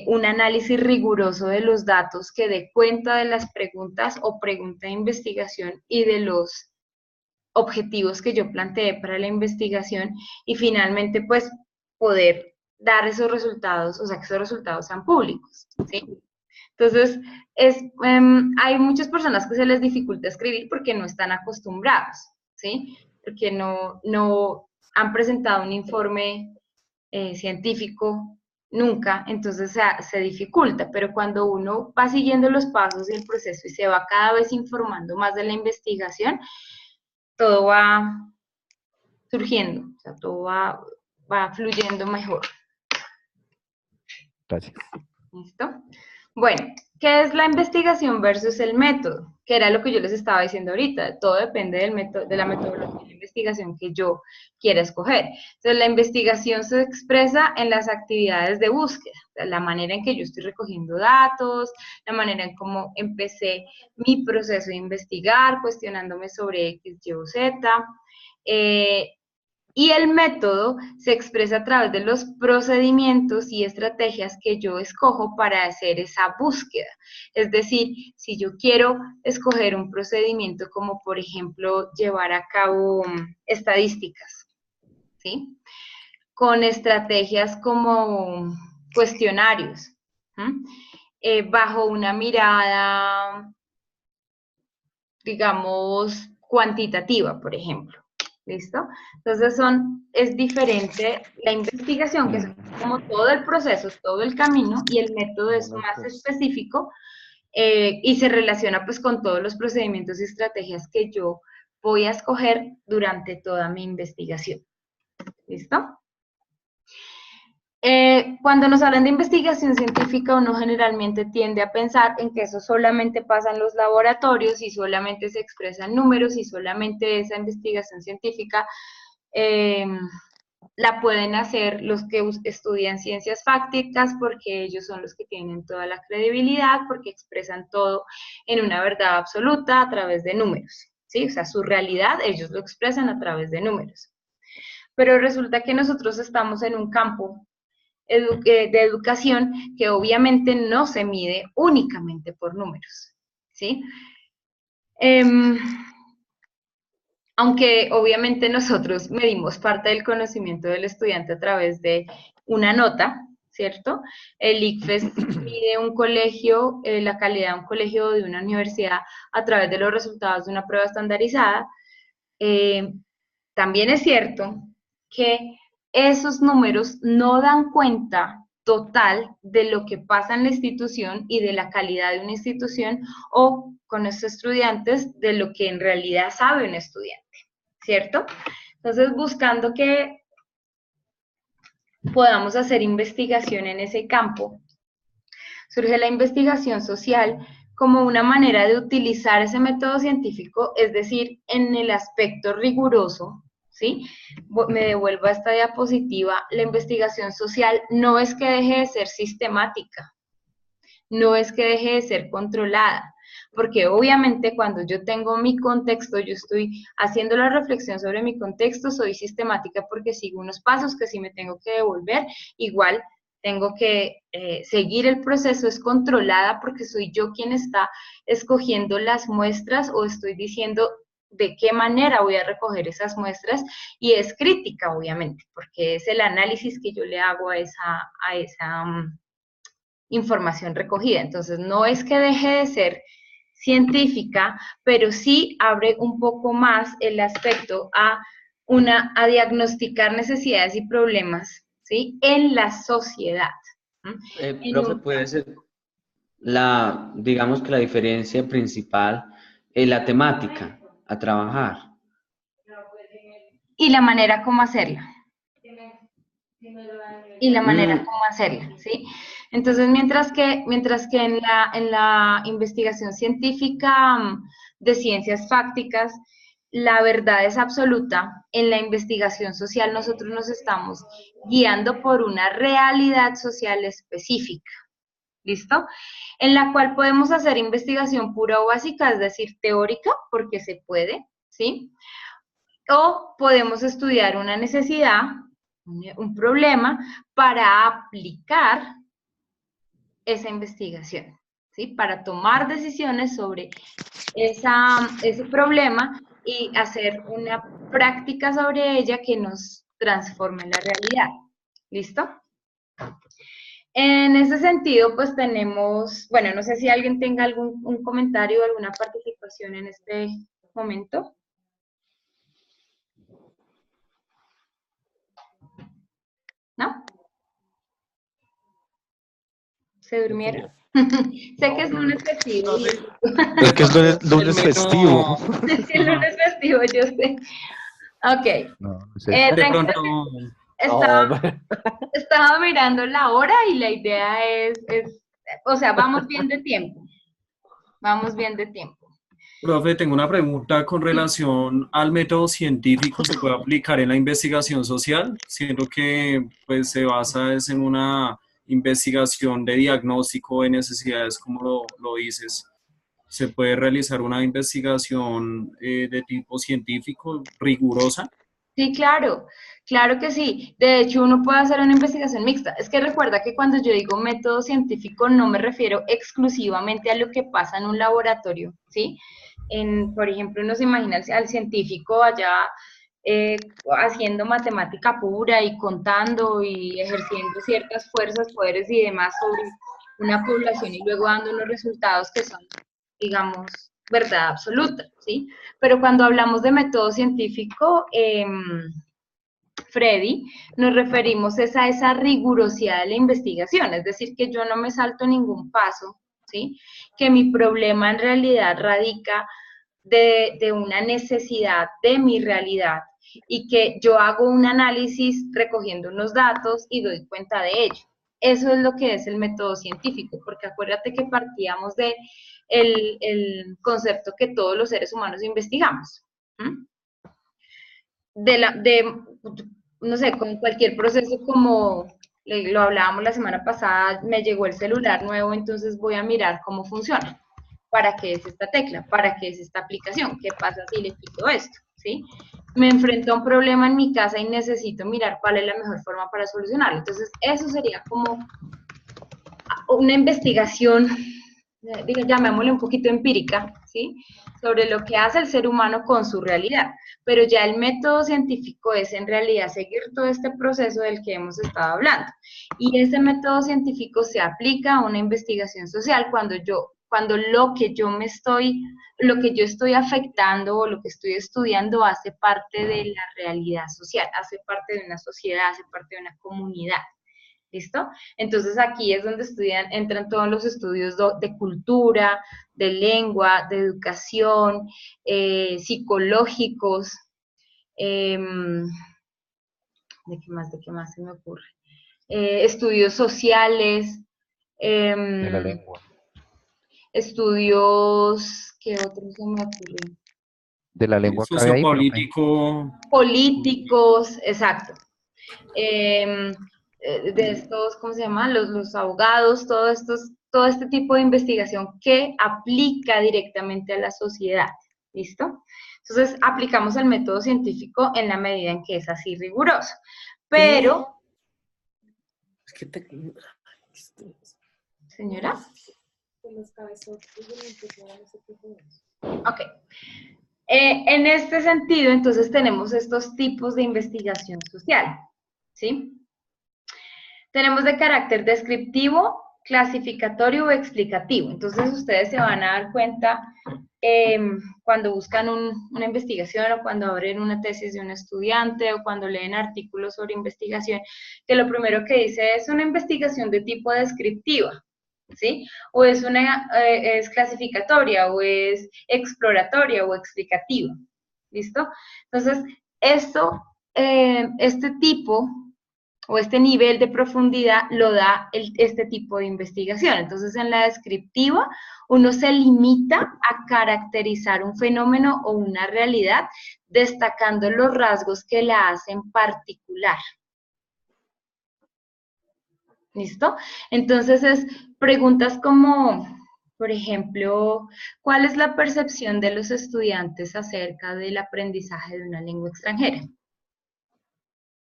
B: un análisis riguroso de los datos que dé cuenta de las preguntas o pregunta de investigación y de los objetivos que yo planteé para la investigación, y finalmente pues poder dar esos resultados, o sea, que esos resultados sean públicos, ¿sí? Entonces, hay muchas personas que se les dificulta escribir porque no están acostumbrados, ¿sí? Porque no han presentado un informe científico nunca, entonces se dificulta, pero cuando uno va siguiendo los pasos y el proceso y se va cada vez informando más de la investigación, todo va surgiendo, o sea, todo va fluyendo mejor.
E: Gracias.
B: ¿Listo? Bueno, ¿qué es la investigación versus el método? Que era lo que yo les estaba diciendo ahorita. Todo depende del método, de la metodología de investigación que yo quiera escoger. Entonces, la investigación se expresa en las actividades de búsqueda, la manera en que yo estoy recogiendo datos, la manera en cómo empecé mi proceso de investigar, cuestionándome sobre X, Y o Z. Y el método se expresa a través de los procedimientos y estrategias que yo escojo para hacer esa búsqueda. Es decir, si yo quiero escoger un procedimiento como, por ejemplo, llevar a cabo estadísticas, ¿sí? Con estrategias como cuestionarios, bajo una mirada, digamos, cuantitativa, por ejemplo. ¿Listo? Entonces es diferente la investigación, que es como todo el proceso, todo el camino, y el método es más específico y se relaciona pues con todos los procedimientos y estrategias que yo voy a escoger durante toda mi investigación. ¿Listo? Cuando nos hablan de investigación científica, uno generalmente tiende a pensar en que eso solamente pasa en los laboratorios y solamente se expresan números y solamente esa investigación científica la pueden hacer los que estudian ciencias fácticas, porque ellos son los que tienen toda la credibilidad, porque expresan todo en una verdad absoluta a través de números, ¿sí? O sea, su realidad ellos lo expresan a través de números. Pero resulta que nosotros estamos en un campo de educación que obviamente no se mide únicamente por números, ¿sí? Aunque obviamente nosotros medimos parte del conocimiento del estudiante a través de una nota, ¿cierto? El ICFES mide un colegio, la calidad de un colegio o de una universidad a través de los resultados de una prueba estandarizada. También es cierto que esos números no dan cuenta total de lo que pasa en la institución y de la calidad de una institución, o con los estudiantes de lo que en realidad sabe un estudiante, ¿cierto? Entonces, buscando que podamos hacer investigación en ese campo, surge la investigación social como una manera de utilizar ese método científico, es decir, en el aspecto riguroso, ¿sí? Me devuelvo a esta diapositiva. La investigación social no es que deje de ser sistemática, no es que deje de ser controlada, porque obviamente cuando yo tengo mi contexto, yo estoy haciendo la reflexión sobre mi contexto, soy sistemática porque sigo unos pasos que si me tengo que devolver, igual tengo que seguir el proceso, es controlada porque soy yo quien está escogiendo las muestras o estoy diciendo de qué manera voy a recoger esas muestras, y es crítica, obviamente, porque es el análisis que yo le hago a esa información recogida. Entonces, no es que deje de ser científica, pero sí abre un poco más el aspecto a a diagnosticar necesidades y problemas, ¿sí? En la sociedad.
D: Profe, puede ser digamos que la diferencia principal es la temática a trabajar.
B: Y la manera como hacerla. Y la manera como hacerla, ¿sí? Entonces, mientras que en la investigación científica de ciencias fácticas, la verdad es absoluta, en la investigación social nosotros nos estamos guiando por una realidad social específica, ¿listo? En la cual podemos hacer investigación pura o básica, es decir, teórica, porque se puede, ¿sí? O podemos estudiar una necesidad, un problema, para aplicar esa investigación, ¿sí? Para tomar decisiones sobre ese problema y hacer una práctica sobre ella que nos transforme la realidad. ¿Listo? En ese sentido, pues tenemos, bueno, no sé si alguien tenga un comentario, alguna participación en este momento. ¿No? ¿Se durmieron? Sé que es lunes festivo.
C: Es que es lunes festivo.
B: Es que es lunes festivo, yo sé. Ok.
E: No,
H: De pronto,
B: Estaba mirando la hora y la idea es, o sea, vamos bien de tiempo. Vamos bien de tiempo.
H: profe, tengo una pregunta con relación al método científico. ¿Se puede aplicar en la investigación social? Siento que pues, se basa es en una investigación de diagnóstico de necesidades, como lo dices. ¿Se puede realizar una investigación de tipo científico rigurosa?
B: Sí, claro, claro que sí. De hecho, uno puede hacer una investigación mixta. Es que recuerda que cuando yo digo método científico no me refiero exclusivamente a lo que pasa en un laboratorio, ¿sí? Por ejemplo, uno se imagina al científico allá haciendo matemática pura y contando y ejerciendo ciertas fuerzas, poderes y demás sobre una población y luego dando unos resultados que son, digamos, verdad absoluta, ¿sí? Pero cuando hablamos de método científico, Freddy, nos referimos a esa rigurosidad de la investigación, es decir, que yo no me salto ningún paso, ¿sí? Que mi problema en realidad radica de una necesidad de mi realidad y que yo hago un análisis recogiendo unos datos y doy cuenta de ello. Eso es lo que es el método científico, porque acuérdate que partíamos de el concepto que todos los seres humanos investigamos. No sé, con cualquier proceso como lo hablábamos la semana pasada, me llegó el celular nuevo, entonces voy a mirar cómo funciona. ¿Para qué es esta tecla? ¿Para qué es esta aplicación? ¿Qué pasa si le quito esto? ¿Sí? Me enfrento a un problema en mi casa y necesito mirar cuál es la mejor forma para solucionarlo. Entonces, eso sería como una investigación, llamémosle un poquito empírica, ¿sí? Sobre lo que hace el ser humano con su realidad. Pero ya el método científico es en realidad seguir todo este proceso del que hemos estado hablando. Y ese método científico se aplica a una investigación social cuando lo que yo estoy afectando o lo que estoy estudiando hace parte de la realidad social, hace parte de una sociedad, hace parte de una comunidad. ¿Listo? Entonces aquí es donde entran todos los estudios de cultura, de lengua, de educación, psicológicos, ¿de qué más se me ocurre? Estudios sociales,
E: de la lengua.
B: estudios, ¿qué otros se me ocurren?
E: De la lengua cabe ahí,
B: políticos, exacto. De estos, ¿cómo se llaman? Los abogados, todo este tipo de investigación que aplica directamente a la sociedad, ¿listo? Entonces, aplicamos el método científico en la medida en que es así riguroso, pero... ¿Señora? Ok. En este sentido, entonces, tenemos estos tipos de investigación social, ¿sí? Tenemos de carácter descriptivo, clasificatorio o explicativo. Entonces, ustedes se van a dar cuenta cuando buscan una investigación o cuando abren una tesis de un estudiante o cuando leen artículos sobre investigación, que lo primero que dice es una investigación de tipo descriptiva, ¿sí? O es es clasificatoria, o es exploratoria, o explicativa, ¿listo? Entonces, este tipo o este nivel de profundidad lo da este tipo de investigación. Entonces, en la descriptiva, uno se limita a caracterizar un fenómeno o una realidad, destacando los rasgos que la hacen particular. ¿Listo? Entonces, es preguntas como, por ejemplo, ¿cuál es la percepción de los estudiantes acerca del aprendizaje de una lengua extranjera?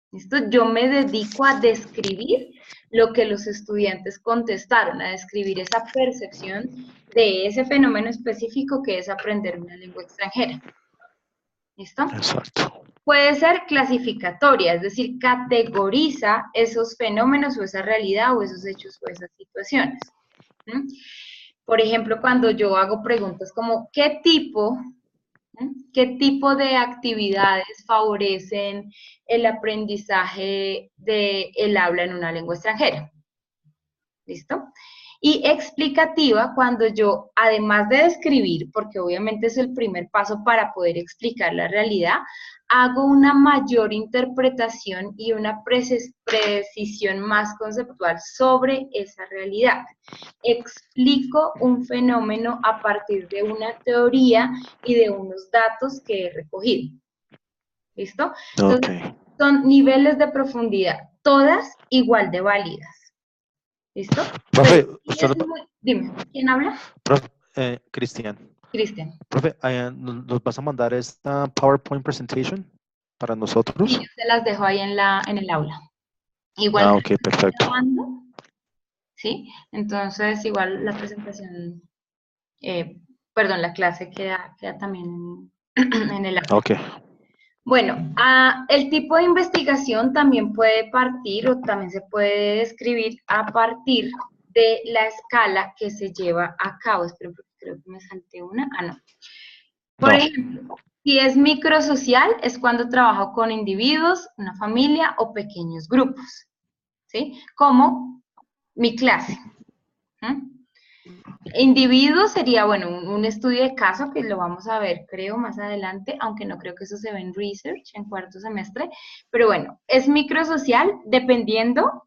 B: ¿Listo? Yo me dedico a describir lo que los estudiantes contestaron, a describir esa percepción de ese fenómeno específico que es aprender una lengua extranjera. ¿Listo?
C: Exacto.
B: Puede ser clasificatoria, es decir, categoriza esos fenómenos o esa realidad o esos hechos o esas situaciones. Por ejemplo, cuando yo hago preguntas como ¿qué tipo de actividades favorecen el aprendizaje del habla en una lengua extranjera? ¿Listo? Y explicativa, cuando yo, además de describir, porque obviamente es el primer paso para poder explicar la realidad, hago una mayor interpretación y una precisión más conceptual sobre esa realidad. Explico un fenómeno a partir de una teoría y de unos datos que he recogido. ¿Listo? Entonces, son niveles de profundidad, todas igual de válidas. ¿Listo?
C: Profe,
B: Dime, ¿quién habla?
C: Profe, Cristian.
B: Cristian.
C: Profe, ¿nos vas a mandar esta PowerPoint presentation para nosotros?
B: Sí, yo se las dejo ahí en el aula. Igual
C: ok, perfecto.
B: Grabando, ¿sí? Entonces, igual la presentación, perdón, la clase queda también en el aula.
C: Ok.
B: Bueno, el tipo de investigación también puede partir o también se puede describir a partir de la escala que se lleva a cabo. Espero, porque creo que me salté una. No. Por ejemplo, si es microsocial, es cuando trabajo con individuos, una familia o pequeños grupos, ¿sí? Como mi clase. Individuo sería, bueno, un estudio de caso que lo vamos a ver, creo, más adelante, aunque no creo que eso se ve en research, en cuarto semestre, pero bueno, es microsocial dependiendo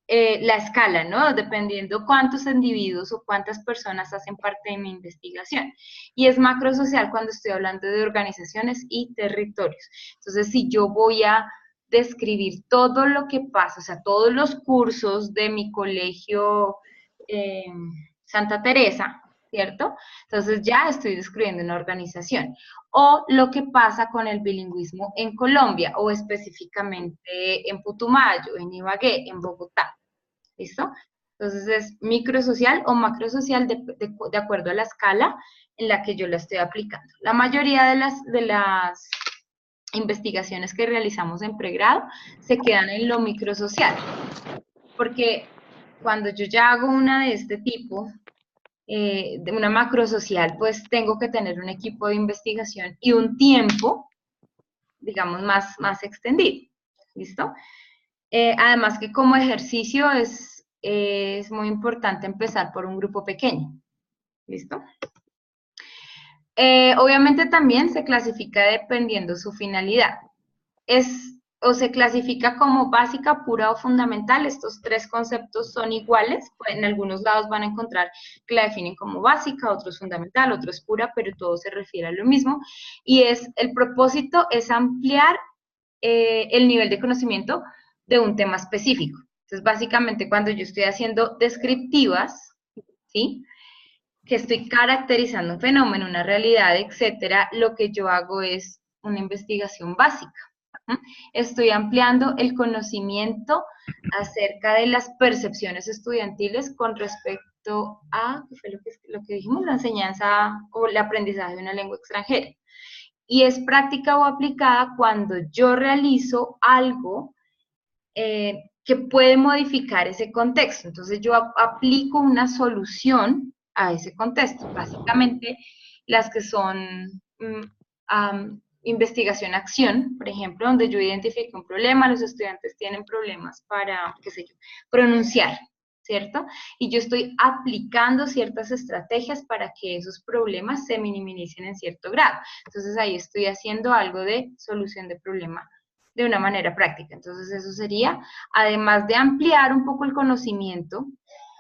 B: la escala, ¿no? Dependiendo cuántos individuos o cuántas personas hacen parte de mi investigación. Y es macrosocial cuando estoy hablando de organizaciones y territorios. Entonces, si yo voy a describir todo lo que pasa, o sea, todos los cursos de mi colegio Santa Teresa, ¿cierto? Entonces ya estoy describiendo una organización. O lo que pasa con el bilingüismo en Colombia, o específicamente en Putumayo, en Ibagué, en Bogotá. ¿Listo? Entonces es microsocial o macrosocial de acuerdo a la escala en la que yo la estoy aplicando. La mayoría de las investigaciones que realizamos en pregrado se quedan en lo microsocial, porque cuando yo ya hago una de este tipo, de una macrosocial, pues tengo que tener un equipo de investigación y un tiempo, digamos, más extendido. ¿Listo? Además que como ejercicio es muy importante empezar por un grupo pequeño. ¿Listo? Obviamente también se clasifica dependiendo su finalidad. O se clasifica como básica, pura o fundamental. Estos tres conceptos son iguales. En algunos lados van a encontrar que la definen como básica, otros fundamental, otros pura, pero todo se refiere a lo mismo. Y el propósito es ampliar el nivel de conocimiento de un tema específico. Entonces, básicamente, cuando yo estoy haciendo descriptivas, ¿sí?, que estoy caracterizando un fenómeno, una realidad, etcétera, lo que yo hago es una investigación básica. Estoy ampliando el conocimiento acerca de las percepciones estudiantiles con respecto a, ¿qué fue lo que dijimos? La enseñanza o el aprendizaje de una lengua extranjera. Y es práctica o aplicada cuando yo realizo algo que puede modificar ese contexto. Entonces yo aplico una solución a ese contexto. Básicamente, las que son investigación-acción, por ejemplo, donde yo identifico un problema, los estudiantes tienen problemas para, qué sé yo, pronunciar, ¿cierto? Y yo estoy aplicando ciertas estrategias para que esos problemas se minimicen en cierto grado. Entonces ahí estoy haciendo algo de solución de problema de una manera práctica. Entonces eso sería, además de ampliar un poco el conocimiento,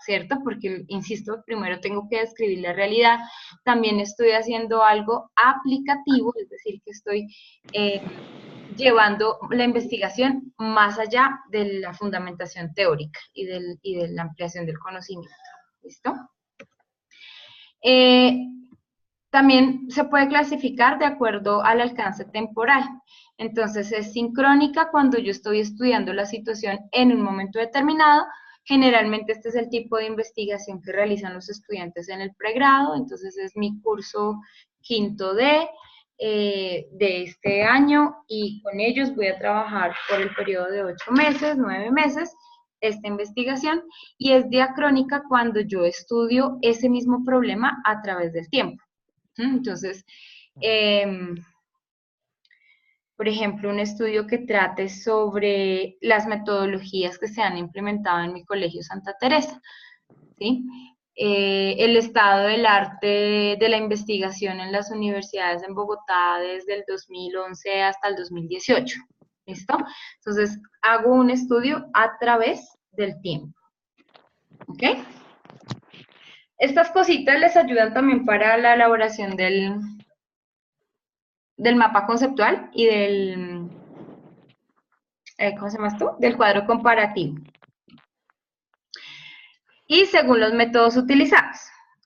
B: ¿cierto? Porque, insisto, primero tengo que describir la realidad, también estoy haciendo algo aplicativo, es decir, que estoy llevando la investigación más allá de la fundamentación teórica y de la ampliación del conocimiento. ¿Listo? También se puede clasificar de acuerdo al alcance temporal. Entonces, es sincrónica cuando yo estoy estudiando la situación en un momento determinado. Generalmente este es el tipo de investigación que realizan los estudiantes en el pregrado. Entonces, es mi curso quinto D de este año, y con ellos voy a trabajar por el periodo de 8 meses, 9 meses, esta investigación, y es diacrónica cuando yo estudio ese mismo problema a través del tiempo. Entonces, por ejemplo, un estudio que trate sobre las metodologías que se han implementado en mi colegio Santa Teresa, ¿sí? El estado del arte de la investigación en las universidades en Bogotá desde el 2011 hasta el 2018, ¿listo? Entonces, hago un estudio a través del tiempo, ¿ok? Estas cositas les ayudan también para la elaboración del mapa conceptual y del, ¿cómo se llama esto? Del cuadro comparativo. Y según los métodos utilizados.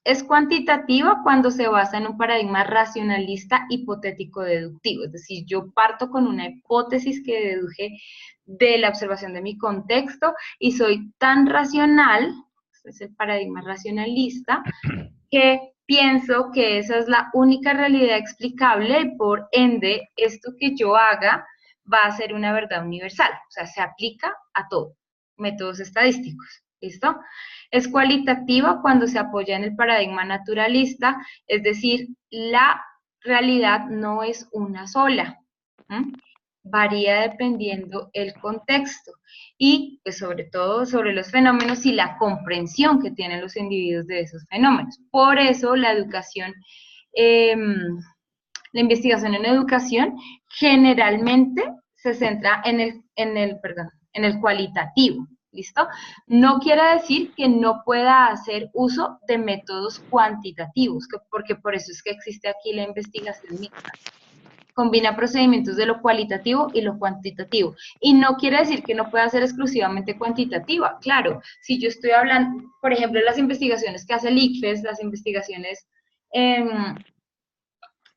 B: Es cuantitativa cuando se basa en un paradigma racionalista hipotético-deductivo. Es decir, yo parto con una hipótesis que deduje de la observación de mi contexto y soy tan racional, es el paradigma racionalista, que pienso que esa es la única realidad explicable y por ende esto que yo haga va a ser una verdad universal, o sea, se aplica a todo, métodos estadísticos, ¿listo? Es cualitativa cuando se apoya en el paradigma naturalista, es decir, la realidad no es una sola, varía dependiendo el contexto y pues sobre todo sobre los fenómenos y la comprensión que tienen los individuos de esos fenómenos. Por eso la educación, la investigación en educación generalmente se centra en el cualitativo, ¿listo? No quiere decir que no pueda hacer uso de métodos cuantitativos, porque por eso es que existe aquí la investigación mixta. Combina procedimientos de lo cualitativo y lo cuantitativo. Y no quiere decir que no pueda ser exclusivamente cuantitativa. Claro, si yo estoy hablando, por ejemplo, las investigaciones que hace el ICFES, las investigaciones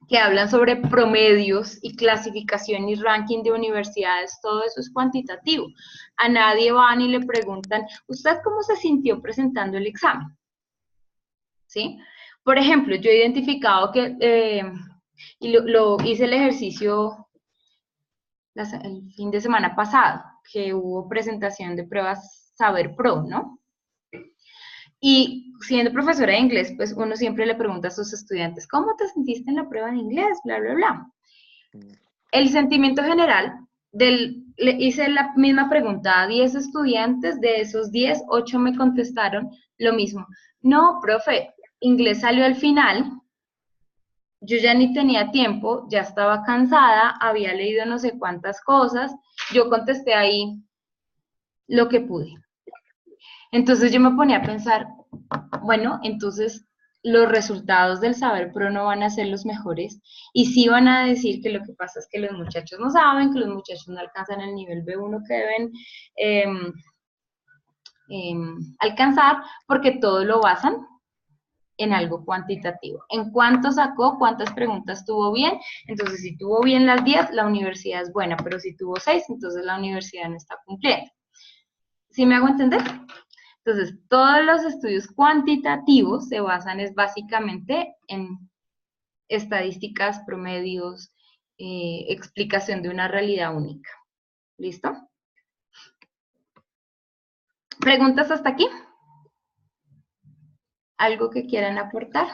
B: que hablan sobre promedios y clasificación y ranking de universidades, todo eso es cuantitativo. A nadie van y le preguntan, ¿usted cómo se sintió presentando el examen? ¿Sí? Por ejemplo, yo he identificado que, y lo hice el ejercicio el fin de semana pasado, que hubo presentación de pruebas Saber Pro, ¿no? Y siendo profesora de inglés, pues uno siempre le pregunta a sus estudiantes, ¿cómo te sentiste en la prueba de inglés? Bla, bla, bla. El sentimiento general, le hice la misma pregunta a 10 estudiantes, de esos 10, 8 me contestaron lo mismo. No, profe, inglés salió al final, yo ya ni tenía tiempo, ya estaba cansada, había leído no sé cuántas cosas, yo contesté ahí lo que pude. Entonces yo me ponía a pensar, bueno, entonces los resultados del Saber Pro no van a ser los mejores y sí van a decir que lo que pasa es que los muchachos no saben, que los muchachos no alcanzan el nivel B1 que deben alcanzar, porque todo lo basan en algo cuantitativo. En cuánto sacó, cuántas preguntas tuvo bien. Entonces, si tuvo bien las 10, la universidad es buena, pero si tuvo 6, entonces la universidad no está cumpliendo. ¿Sí me hago entender? Entonces, todos los estudios cuantitativos se basan básicamente en estadísticas, promedios, explicación de una realidad única. ¿Listo? ¿Preguntas hasta aquí? ¿Algo que quieran aportar?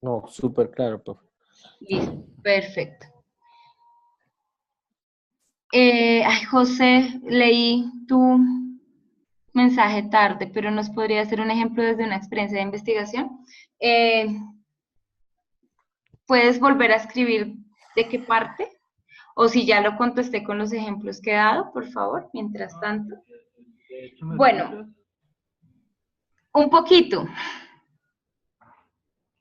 A: No, súper claro, profe.
B: Listo, perfecto. José, leí tu mensaje tarde, pero ¿nos podría hacer un ejemplo desde una experiencia de investigación? ¿Puedes volver a escribir de qué parte? O si ya lo contesté con los ejemplos que he dado, por favor, mientras tanto. Bueno, un poquito.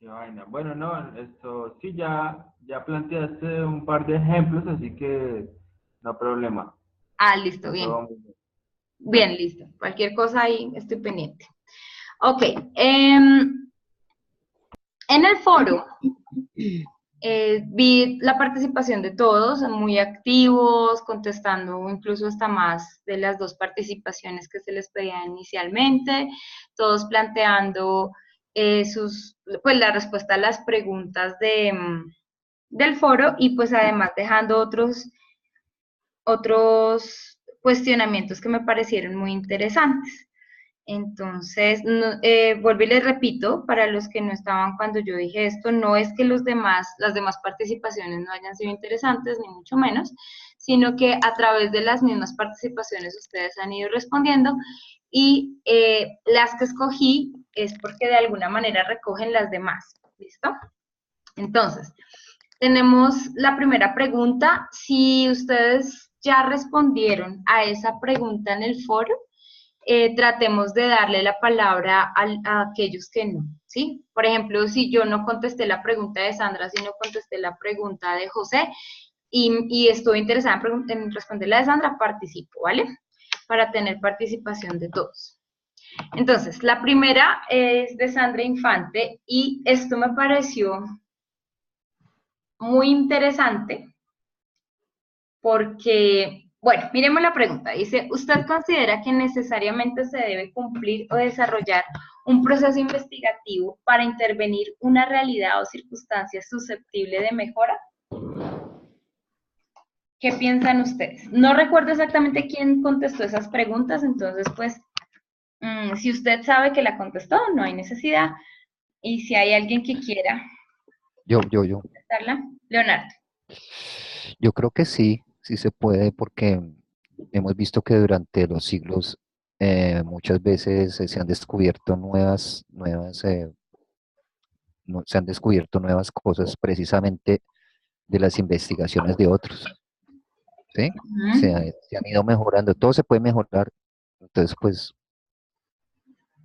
J: Qué vaina. Bueno, no, esto sí, ya planteaste un par de ejemplos, así que no problema.
B: Listo, bien.
J: Todo muy bien.
B: Bien, listo. Cualquier cosa ahí estoy pendiente. Ok. En el foro vi la participación de todos, muy activos, contestando incluso hasta más de las 2 participaciones que se les pedía inicialmente, todos planteando pues la respuesta a las preguntas del foro y pues además dejando otros cuestionamientos que me parecieron muy interesantes. Entonces, vuelvo y les repito, para los que no estaban cuando yo dije esto, no es que las demás participaciones no hayan sido interesantes, ni mucho menos, sino que a través de las mismas participaciones ustedes han ido respondiendo y las que escogí es porque de alguna manera recogen las demás, ¿listo? Entonces, tenemos la primera pregunta. Si ustedes ya respondieron a esa pregunta en el foro, tratemos de darle la palabra a aquellos que no, ¿sí? Por ejemplo, si yo no contesté la pregunta de Sandra, si no contesté la pregunta de José y estoy interesada en responder la de Sandra, participo, ¿vale? Para tener participación de todos. Entonces, la primera es de Sandra Infante y esto me pareció muy interesante porque, bueno, miremos la pregunta. Dice, ¿usted considera que necesariamente se debe cumplir o desarrollar un proceso investigativo para intervenir una realidad o circunstancia susceptible de mejora? ¿Qué piensan ustedes? No recuerdo exactamente quién contestó esas preguntas, entonces, pues, si usted sabe que la contestó, no hay necesidad. Y si hay alguien que quiera
E: Yo.
B: contestarla, Leonardo.
E: Yo creo que sí, sí se puede porque hemos visto que durante los siglos muchas veces se han descubierto se han descubierto nuevas cosas precisamente de las investigaciones de otros, ¿sí? Se han ido mejorando, todo se puede mejorar, entonces pues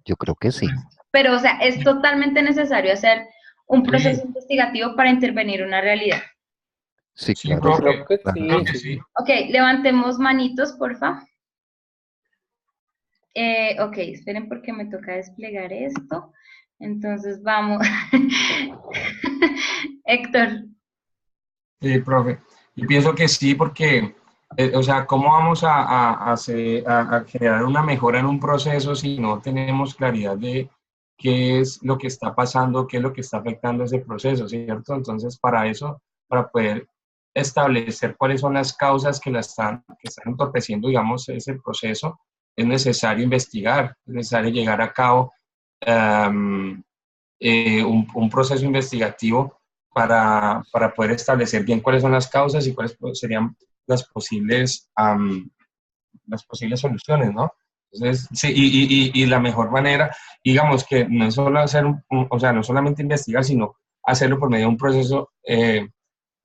E: yo creo que sí.
B: Pero, o sea, es totalmente necesario hacer un proceso investigativo para intervenir una realidad.
E: Sí,
G: Sí,
E: claro.
G: profe,
A: Creo que
G: creo que
A: sí.
G: sí.
B: Ok, levantemos manitos, porfa. Ok, esperen porque me toca desplegar esto. Entonces, vamos. Héctor.
G: Sí, profe. Y pienso que sí, porque, o sea, ¿cómo vamos a generar una mejora en un proceso si no tenemos claridad de qué es lo que está pasando, qué es lo que está afectando ese proceso, ¿cierto? Entonces, para eso, para poder establecer cuáles son las causas que están entorpeciendo, digamos, ese proceso, es necesario investigar, es necesario llegar a cabo un proceso investigativo para poder establecer bien cuáles son las causas y cuáles serían las posibles soluciones, ¿no? Entonces, sí, y la mejor manera, digamos que no es solo hacer, o sea, no solamente investigar, sino hacerlo por medio de un proceso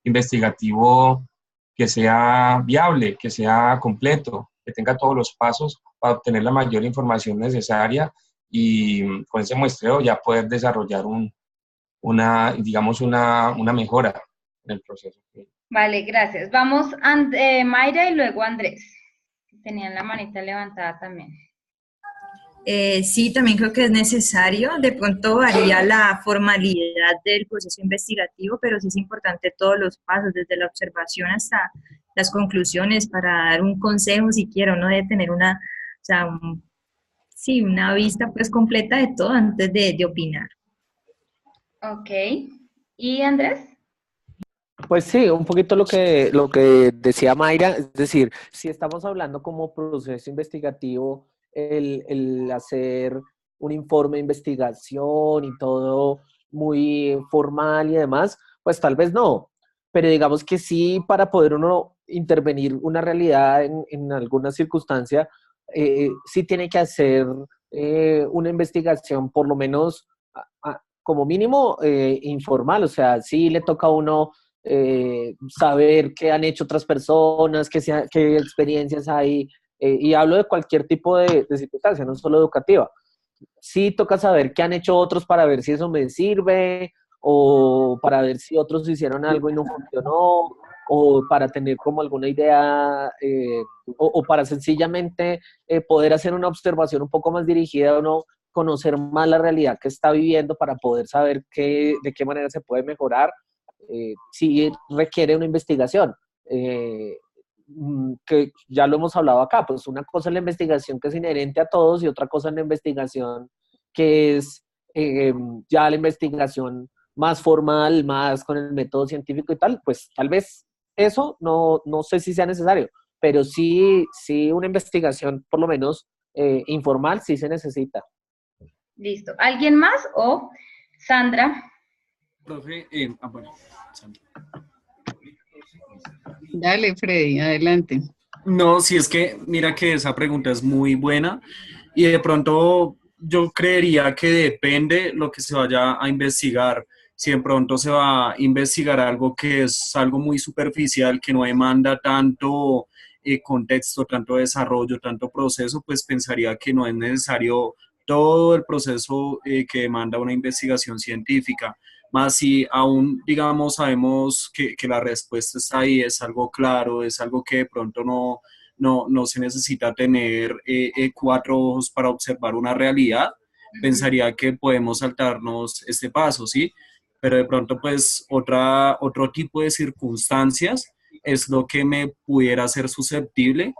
G: investigativo que sea viable, que sea completo, que tenga todos los pasos para obtener la mayor información necesaria y con ese muestreo ya poder desarrollar una mejora en el proceso.
B: Vale, gracias. Vamos, Mayra y luego Andrés. Tenían la manita levantada también.
F: Sí, también creo que es necesario. De pronto varía la formalidad del proceso investigativo, pero sí es importante todos los pasos, desde la observación hasta las conclusiones, para dar un consejo si quiero, ¿no? De tener una, o sea, una vista pues completa de todo antes de opinar.
B: Ok. ¿Y Andrés?
A: Pues sí, un poquito lo que decía Mayra, es decir, si estamos hablando como proceso investigativo, el hacer un informe de investigación y todo muy formal y demás, pues tal vez no. Pero digamos que sí, para poder uno intervenir una realidad en alguna circunstancia, sí tiene que hacer una investigación, por lo menos como mínimo informal. O sea, sí le toca a uno saber qué han hecho otras personas, qué experiencias hay, y hablo de cualquier tipo de circunstancia, no solo educativa. Sí toca saber qué han hecho otros para ver si eso me sirve, o para ver si otros hicieron algo y no funcionó, o para tener como alguna idea, o para sencillamente poder hacer una observación un poco más dirigida, o no conocer más la realidad que está viviendo para poder saber de qué manera se puede mejorar. Sí requiere una investigación. Que ya lo hemos hablado acá, pues una cosa es la investigación que es inherente a todos y otra cosa es la investigación que es ya la investigación más formal, más con el método científico y tal. Pues tal vez eso no sé si sea necesario, pero sí una investigación por lo menos informal sí se necesita.
B: Listo. ¿Alguien más o Sandra?
H: Profe, bueno, Sandra.
K: Dale, Freddy, adelante.
H: No, si es que mira que esa pregunta es muy buena y de pronto yo creería que depende lo que se vaya a investigar. Si de pronto se va a investigar algo que es algo muy superficial, que no demanda tanto contexto, tanto desarrollo, tanto proceso, pues pensaría que no es necesario todo el proceso que demanda una investigación científica. Más si aún, digamos, sabemos que la respuesta está ahí, es algo claro, es algo que de pronto no se necesita tener 4 ojos para observar una realidad, pensaría que podemos saltarnos este paso, ¿sí? Pero de pronto, pues, otro tipo de circunstancias es lo que me pudiera hacer susceptible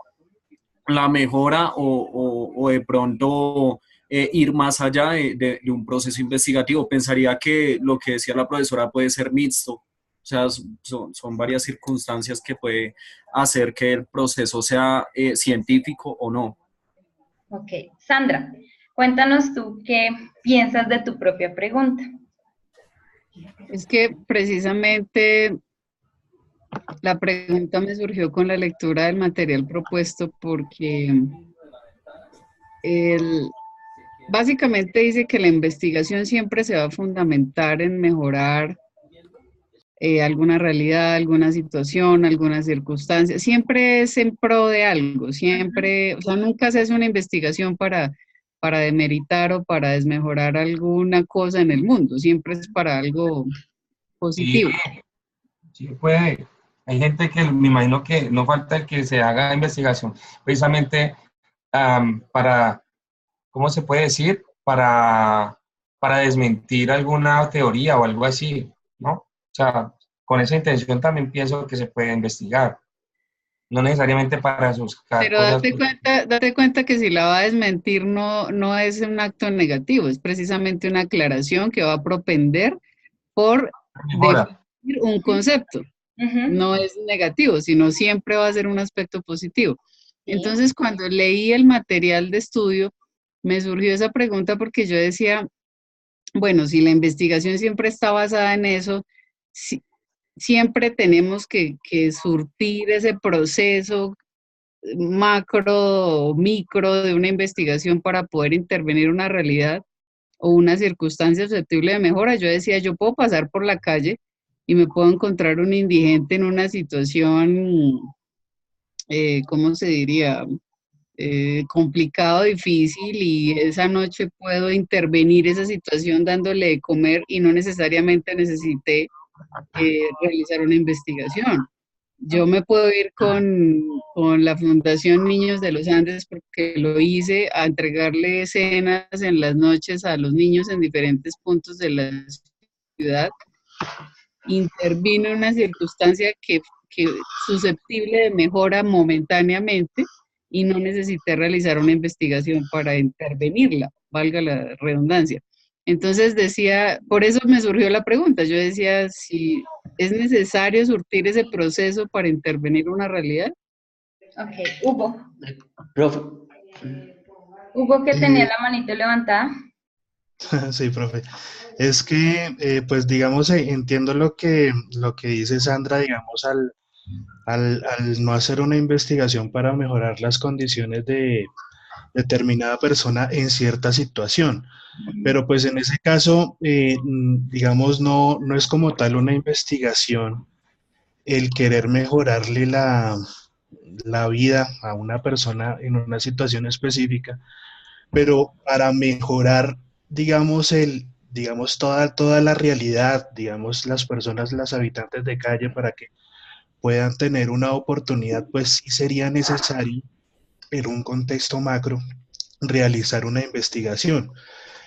H: la mejora o de pronto ir más allá de un proceso investigativo. Pensaría que lo que decía la profesora puede ser mixto, o sea, son varias circunstancias que puede hacer que el proceso sea científico o no.
B: Ok, Sandra, cuéntanos tú qué piensas de tu propia pregunta.
K: Es que precisamente la pregunta me surgió con la lectura del material propuesto porque básicamente dice que la investigación siempre se va a fundamentar en mejorar alguna realidad, alguna situación, alguna circunstancia. Siempre es en pro de algo, siempre, o sea, nunca se hace una investigación para demeritar o para desmejorar alguna cosa en el mundo, siempre es para algo positivo.
G: Sí, puede. Hay gente que me imagino que no falta el que se haga investigación precisamente para, ¿cómo se puede decir? Para desmentir alguna teoría o algo así, ¿no? O sea, con esa intención también pienso que se puede investigar, no necesariamente para buscar
K: Pero
G: cosas.
K: date cuenta que si la va a desmentir no es un acto negativo, es precisamente una aclaración que va a propender por definir un concepto. No es negativo, sino siempre va a ser un aspecto positivo. Entonces, cuando leí el material de estudio, me surgió esa pregunta porque yo decía, bueno, si la investigación siempre está basada en eso, siempre tenemos que surtir ese proceso macro o micro de una investigación para poder intervenir una realidad o una circunstancia susceptible de mejora. Yo decía, yo puedo pasar por la calle y me puedo encontrar un indigente en una situación, ¿cómo se diría? Complicado, difícil, y esa noche puedo intervenir esa situación dándole de comer y no necesariamente necesité realizar una investigación. Yo me puedo ir con la Fundación Niños de los Andes, porque lo hice, a entregarle cenas en las noches a los niños en diferentes puntos de la ciudad. Intervino en una circunstancia que susceptible de mejora momentáneamente y no necesité realizar una investigación para intervenirla, valga la redundancia. Entonces decía, por eso me surgió la pregunta, yo decía, si es necesario surtir ese proceso para intervenir una realidad.
B: Ok, Hugo.
D: Profe.
B: Hugo, que tenía la manito levantada.
I: Sí, profe. Es que, pues digamos, entiendo lo que dice Sandra, digamos, al no hacer una investigación para mejorar las condiciones de determinada persona en cierta situación. Pero pues en ese caso, digamos, no es como tal una investigación el querer mejorarle la vida a una persona en una situación específica, pero para mejorar, digamos, toda la realidad, digamos, las personas, las habitantes de calle, para que puedan tener una oportunidad, pues sí sería necesario, en un contexto macro, realizar una investigación.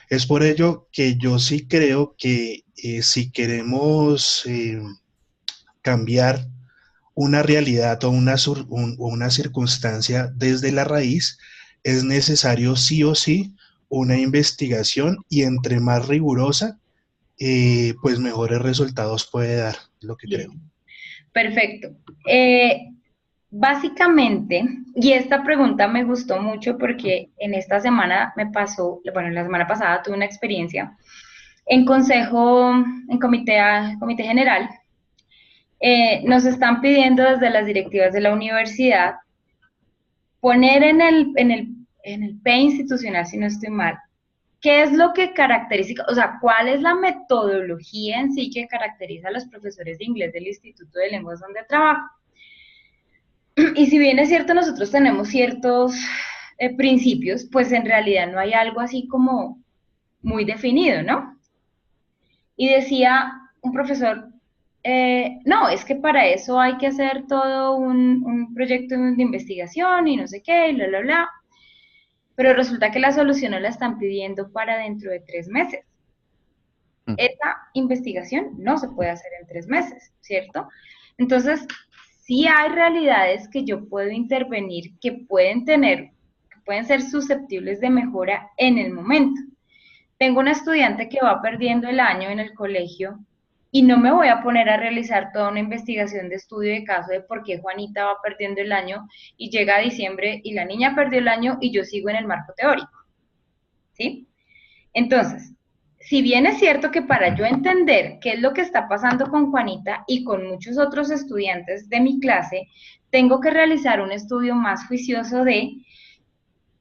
I: Es por ello que yo sí creo que si queremos cambiar una realidad o una circunstancia desde la raíz, es necesario sí o sí una investigación y entre más rigurosa, pues mejores resultados puede dar, lo que creo.
B: Bien, perfecto. Básicamente, y esta pregunta me gustó mucho porque en esta semana me pasó, bueno, la semana pasada tuve una experiencia en consejo, en comité general. Nos están pidiendo desde las directivas de la universidad poner en el P institucional, si no estoy mal, qué es lo que caracteriza, o sea, cuál es la metodología en sí que caracteriza a los profesores de inglés del Instituto de Lenguas donde trabajo. Y si bien es cierto, nosotros tenemos ciertos principios, pues en realidad no hay algo así como muy definido, ¿no? Y decía un profesor, no, es que para eso hay que hacer todo un proyecto de investigación y no sé qué, y bla, bla, bla. Pero resulta que la solución nos la están pidiendo para dentro de 3 meses. Esa investigación no se puede hacer en 3 meses, ¿cierto? Entonces, sí hay realidades que yo puedo intervenir que pueden ser susceptibles de mejora en el momento. Tengo una estudiante que va perdiendo el año en el colegio y no me voy a poner a realizar toda una investigación de estudio de caso de por qué Juanita va perdiendo el año y llega a diciembre y la niña perdió el año y yo sigo en el marco teórico, ¿sí? Entonces, si bien es cierto que para yo entender qué es lo que está pasando con Juanita y con muchos otros estudiantes de mi clase, tengo que realizar un estudio más juicioso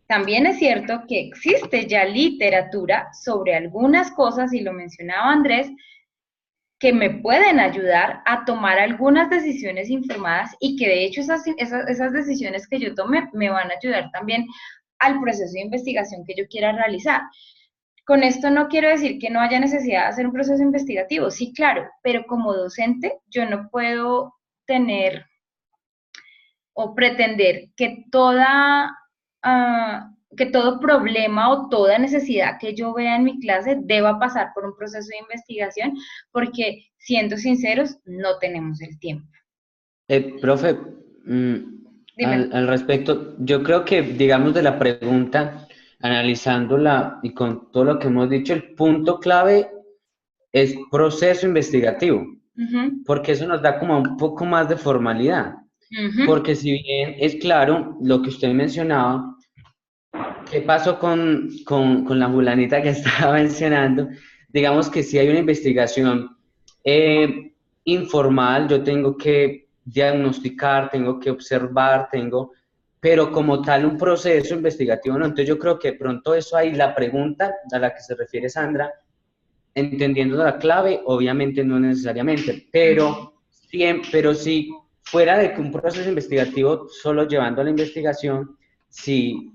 B: también es cierto que existe ya literatura sobre algunas cosas, y lo mencionaba Andrés, que me pueden ayudar a tomar algunas decisiones informadas y que de hecho esas decisiones que yo tome me van a ayudar también al proceso de investigación que yo quiera realizar. Con esto no quiero decir que no haya necesidad de hacer un proceso investigativo, sí, claro, pero como docente yo no puedo tener o pretender que que todo problema o toda necesidad que yo vea en mi clase deba pasar por un proceso de investigación, porque siendo sinceros, no tenemos el tiempo.
D: Profe, al respecto, yo creo que, digamos, de la pregunta, analizándola y con todo lo que hemos dicho, el punto clave es proceso investigativo, porque eso nos da como un poco más de formalidad. Porque si bien es claro lo que usted mencionaba, ¿qué pasó con la fulanita que estaba mencionando? Digamos que si hay una investigación informal, yo tengo que diagnosticar, tengo que observar, pero como tal un proceso investigativo, ¿no? Entonces yo creo que pronto eso ahí, la pregunta a la que se refiere Sandra, entendiendo la clave, obviamente no necesariamente, pero sí, fuera de que un proceso investigativo solo llevando a la investigación, sí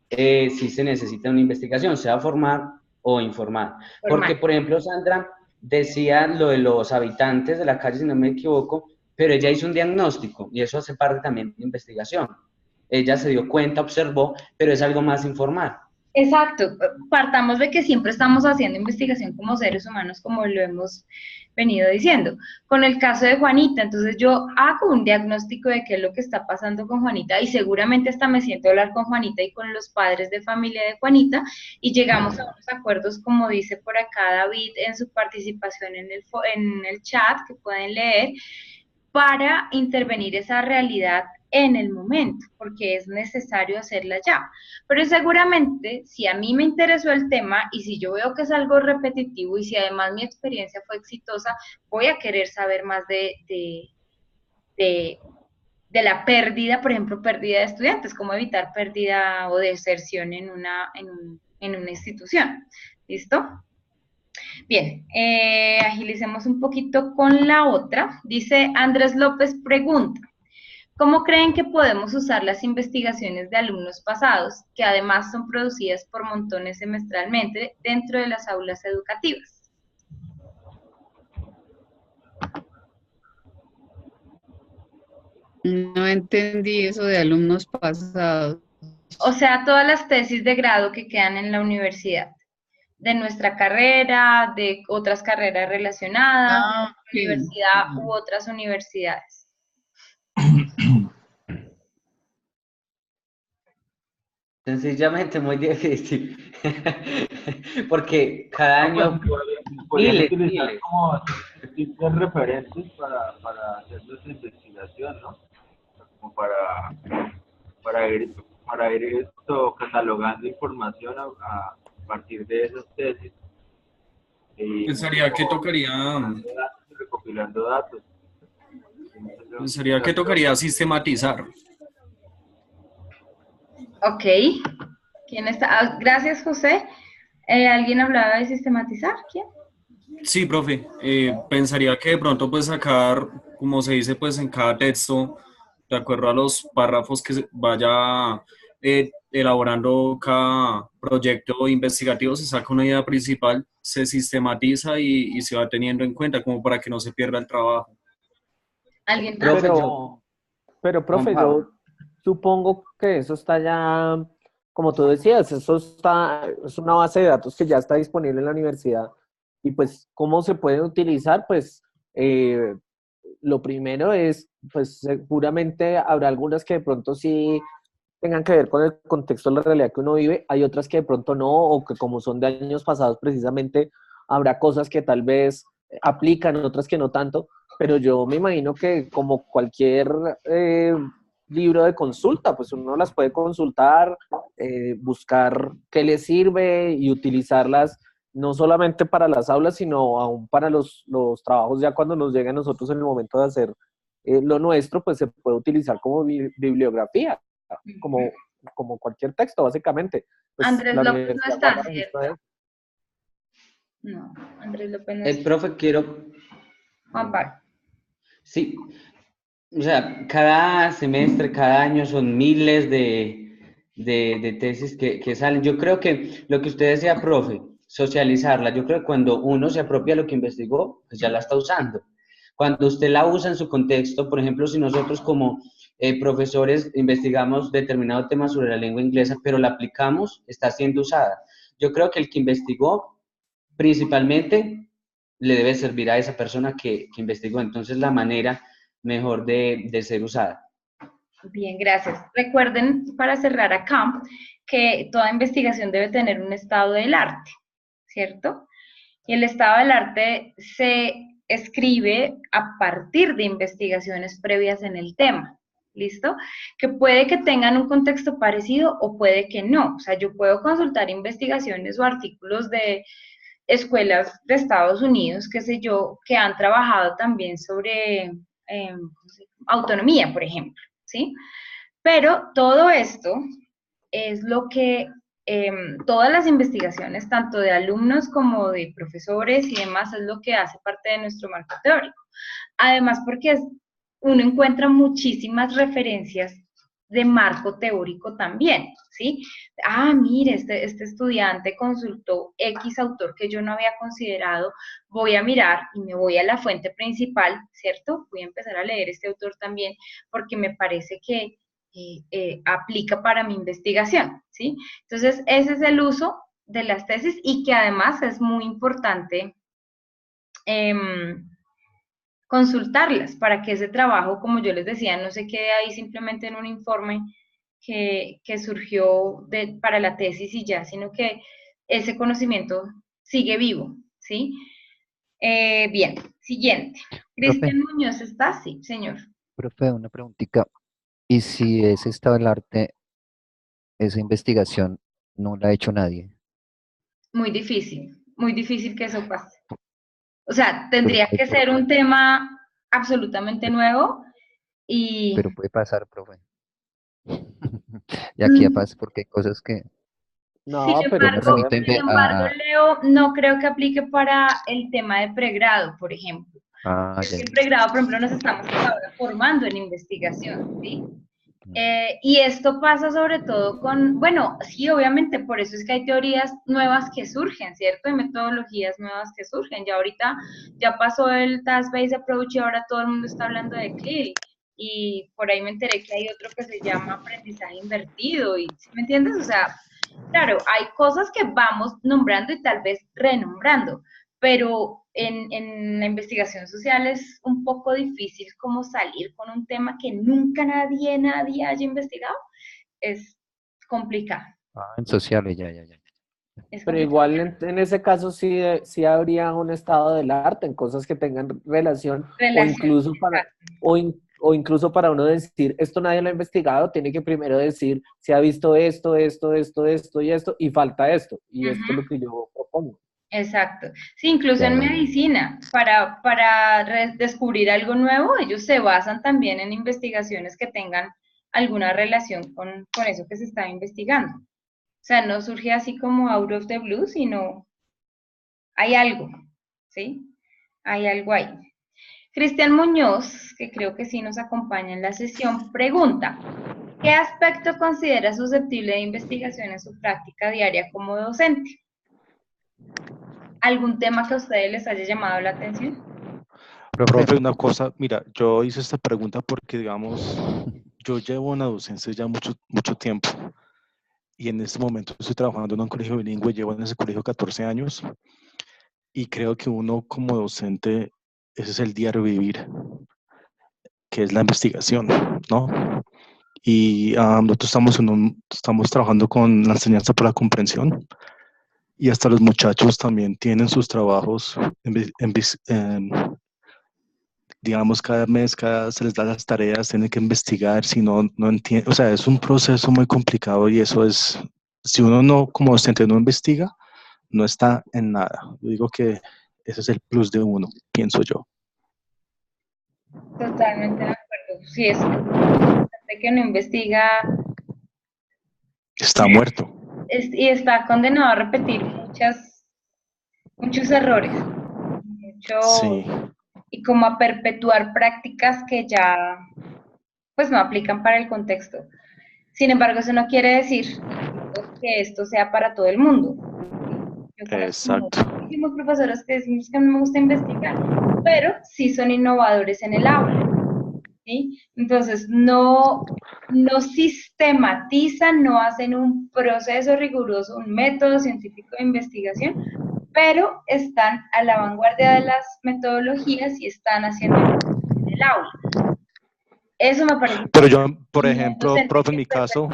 D: se necesita una investigación, sea formal o informal. Porque, por ejemplo, Sandra decía lo de los habitantes de la calle, si no me equivoco, pero ella hizo un diagnóstico y eso hace parte también de investigación. Ella se dio cuenta, observó, pero es algo más informal.
B: Exacto, partamos de que siempre estamos haciendo investigación como seres humanos, como lo hemos venido diciendo. Con el caso de Juanita, entonces yo hago un diagnóstico de qué es lo que está pasando con Juanita y seguramente hasta me siento a hablar con Juanita y con los padres de familia de Juanita y llegamos a unos acuerdos, como dice por acá David en su participación en el chat, que pueden leer, para intervenir esa realidad en el momento, porque es necesario hacerla ya. Pero seguramente, si a mí me interesó el tema y si yo veo que es algo repetitivo y si además mi experiencia fue exitosa, voy a querer saber más de la pérdida, por ejemplo, pérdida de estudiantes, cómo evitar pérdida o deserción en una institución. ¿Listo? Bien, agilicemos un poquito con la otra. Dice Andrés López pregunta, ¿cómo creen que podemos usar las investigaciones de alumnos pasados, que además son producidas por montones semestralmente, dentro de las aulas educativas?
K: No entendí eso de alumnos pasados.
B: O sea, todas las tesis de grado que quedan en la universidad, de nuestra carrera, de otras carreras relacionadas, de la universidad u otras universidades.
D: Sencillamente muy difícil, porque cada año
J: Podrían
D: miles,
J: utilizar
D: miles.
J: como tipos referentes para hacer su investigación, ¿no? Como para ir esto, catalogando información a partir de esas tesis. Y
H: Pensaría que tocaría,
J: recopilando datos.
H: pensaría que tocaría sistematizar.
B: Ok. ¿Quién está? Ah, gracias, José. ¿Alguien hablaba de sistematizar? ¿Quién?
H: Sí, profe, pensaría que de pronto pues sacar, como se dice pues en cada texto, de acuerdo a los párrafos que se vaya elaborando cada proyecto investigativo, se saca una idea principal, se sistematiza y se va teniendo en cuenta como para que no se pierda el trabajo.
B: ¿Alguien más?
D: Profe,
A: Pero, profe,
D: Juan Pablo.
A: yo supongo que eso está ya, como tú decías, eso está, es una base de datos que ya está disponible en la universidad. Y pues, ¿cómo se pueden utilizar? Pues, lo primero es, pues, seguramente habrá algunas que de pronto sí tengan que ver con el contexto de la realidad que uno vive, hay otras que de pronto no, o que como son de años pasados precisamente, habrá cosas que tal vez aplican, otras que no tanto, pero yo me imagino que como cualquier libro de consulta, pues uno las puede consultar, buscar qué le sirve y utilizarlas no solamente para las aulas, sino aún para los trabajos ya cuando nos llegue a nosotros en el momento de hacer lo nuestro, pues se puede utilizar como bibliografía, como cualquier texto, básicamente. Pues
B: Andrés
A: la
B: López no
A: universidad
B: está,
A: guarda registro
B: ¿cierto?
A: de eso.
B: No, Andrés López no está.
D: Profe, quiero...
B: Juan Pablo.
D: Sí, o sea, cada semestre, cada año son miles de tesis que salen. Yo creo que lo que usted decía, profe, socializarla, yo creo que cuando uno se apropia de lo que investigó, pues ya la está usando. Cuando usted la usa en su contexto, por ejemplo, si nosotros como profesores investigamos determinado tema sobre la lengua inglesa, pero la aplicamos, está siendo usada. Yo creo que el que investigó, principalmente, le debe servir a esa persona que investigó. Entonces, la manera mejor de ser usada.
B: Bien, gracias. Recuerden, para cerrar acá, que toda investigación debe tener un estado del arte, ¿cierto? Y el estado del arte se escribe a partir de investigaciones previas en el tema, ¿listo? Que puede que tengan un contexto parecido o puede que no. O sea, yo puedo consultar investigaciones o artículos de escuelas de Estados Unidos, qué sé yo, que han trabajado también sobre autonomía, por ejemplo, ¿sí? Pero todo esto es lo que todas las investigaciones, tanto de alumnos como de profesores y demás, es lo que hace parte de nuestro marco teórico. Además, porque uno encuentra muchísimas referencias de marco teórico también, ¿sí? Ah, mire, este estudiante consultó X autor que yo no había considerado, voy a mirar y me voy a la fuente principal, ¿cierto? Voy a empezar a leer este autor también porque me parece que aplica para mi investigación, ¿sí? Entonces, ese es el uso de las tesis y que además es muy importante consultarlas para que ese trabajo, como yo les decía, no se quede ahí simplemente en un informe que surgió para la tesis y ya, sino que ese conocimiento sigue vivo, ¿sí? Bien, siguiente.
E: Profe,
B: Cristian Muñoz está, sí, señor.
E: profe, una preguntita. ¿Y si ese estado del arte, esa investigación, no la ha hecho nadie?
B: Muy difícil que eso pase. O sea,
E: Pero
B: tendría
E: puede,
B: que ser un tema absolutamente nuevo y
E: pero puede pasar, profe. Y aquí
B: mm,
E: pasa porque hay cosas que
A: No, pero
E: yo me
A: pues
E: remito
B: sin
A: obviamente.
B: embargo, Leo, no creo que aplique para el tema de pregrado, por ejemplo.
E: ya,
B: El
E: ya.
B: pregrado, por ejemplo, nos estamos ahora formando en investigación, ¿sí?
E: Mm.
B: Y esto pasa sobre todo con, bueno, sí, obviamente, por eso es que hay teorías nuevas que surgen, ¿cierto? Y metodologías nuevas que surgen. Ya ahorita, ya pasó el Task-Based Approach y ahora todo el mundo está hablando de CLIL. Y por ahí me enteré que hay otro que se llama aprendizaje invertido. Y, ¿sí me entiendes? O sea, claro, hay cosas que vamos nombrando y tal vez renombrando, pero en la investigación social es un poco difícil como salir con un tema que nunca nadie haya investigado. Es complicado,
E: En sociales, ya.
B: es
A: Pero
B: complicado.
A: igual en ese caso sí, sí habría un estado del arte en cosas que tengan relación
B: Relación, exacto.
A: o incluso para uno decir, esto nadie lo ha investigado, tiene que primero decir, se ha visto esto y falta esto. Y esto es
B: Ujú,
A: lo que yo propongo.
B: exacto. Sí, incluso
E: Ya,
B: en
E: ya, ya.
B: medicina, para descubrir algo nuevo, ellos se basan también en investigaciones que tengan alguna relación con eso que se está investigando. O sea, no surge así como out of the blue, sino hay algo, ¿sí? Hay algo ahí. Cristian Muñoz, que creo que sí nos acompaña en la sesión, pregunta, ¿qué aspecto considera susceptible de investigación en su práctica diaria como docente? ¿Algún tema que a ustedes les haya llamado la atención?
C: Profe, una cosa, mira, yo hice esta pregunta porque, digamos, yo llevo en la docencia ya mucho tiempo y en este momento estoy trabajando en un colegio bilingüe, llevo en ese colegio 14 años y creo que uno como docente, ese es el diario vivir, que es la investigación, ¿no? Y nosotros estamos trabajando con la enseñanza para la comprensión y hasta los muchachos también tienen sus trabajos, digamos, cada mes, se les da las tareas, tienen que investigar, si no entienden, o sea, es un proceso muy complicado y eso es, si uno no, como docente, no investiga, no está en nada. Yo digo que ese es el plus de uno, pienso yo.
B: Totalmente de acuerdo. Sí, es gente que no investiga
C: Está muerto.
B: y está condenado a repetir muchos errores,
C: Sí.
B: y como a perpetuar prácticas que ya pues no aplican para el contexto. Sin embargo, eso no quiere decir que esto sea para todo el mundo. Yo conozco
C: Exacto.
B: muchísimos profesores que decimos que no me gusta investigar, pero sí son innovadores en el aula, ¿sí? Entonces, no sistematizan, no hacen un proceso riguroso, un método científico de investigación, pero están a la vanguardia de las metodologías y están haciendo en el aula. Eso me parece
C: Pero yo, por
B: un
C: ejemplo,
B: docente
C: profe, en
B: que
C: mi caso,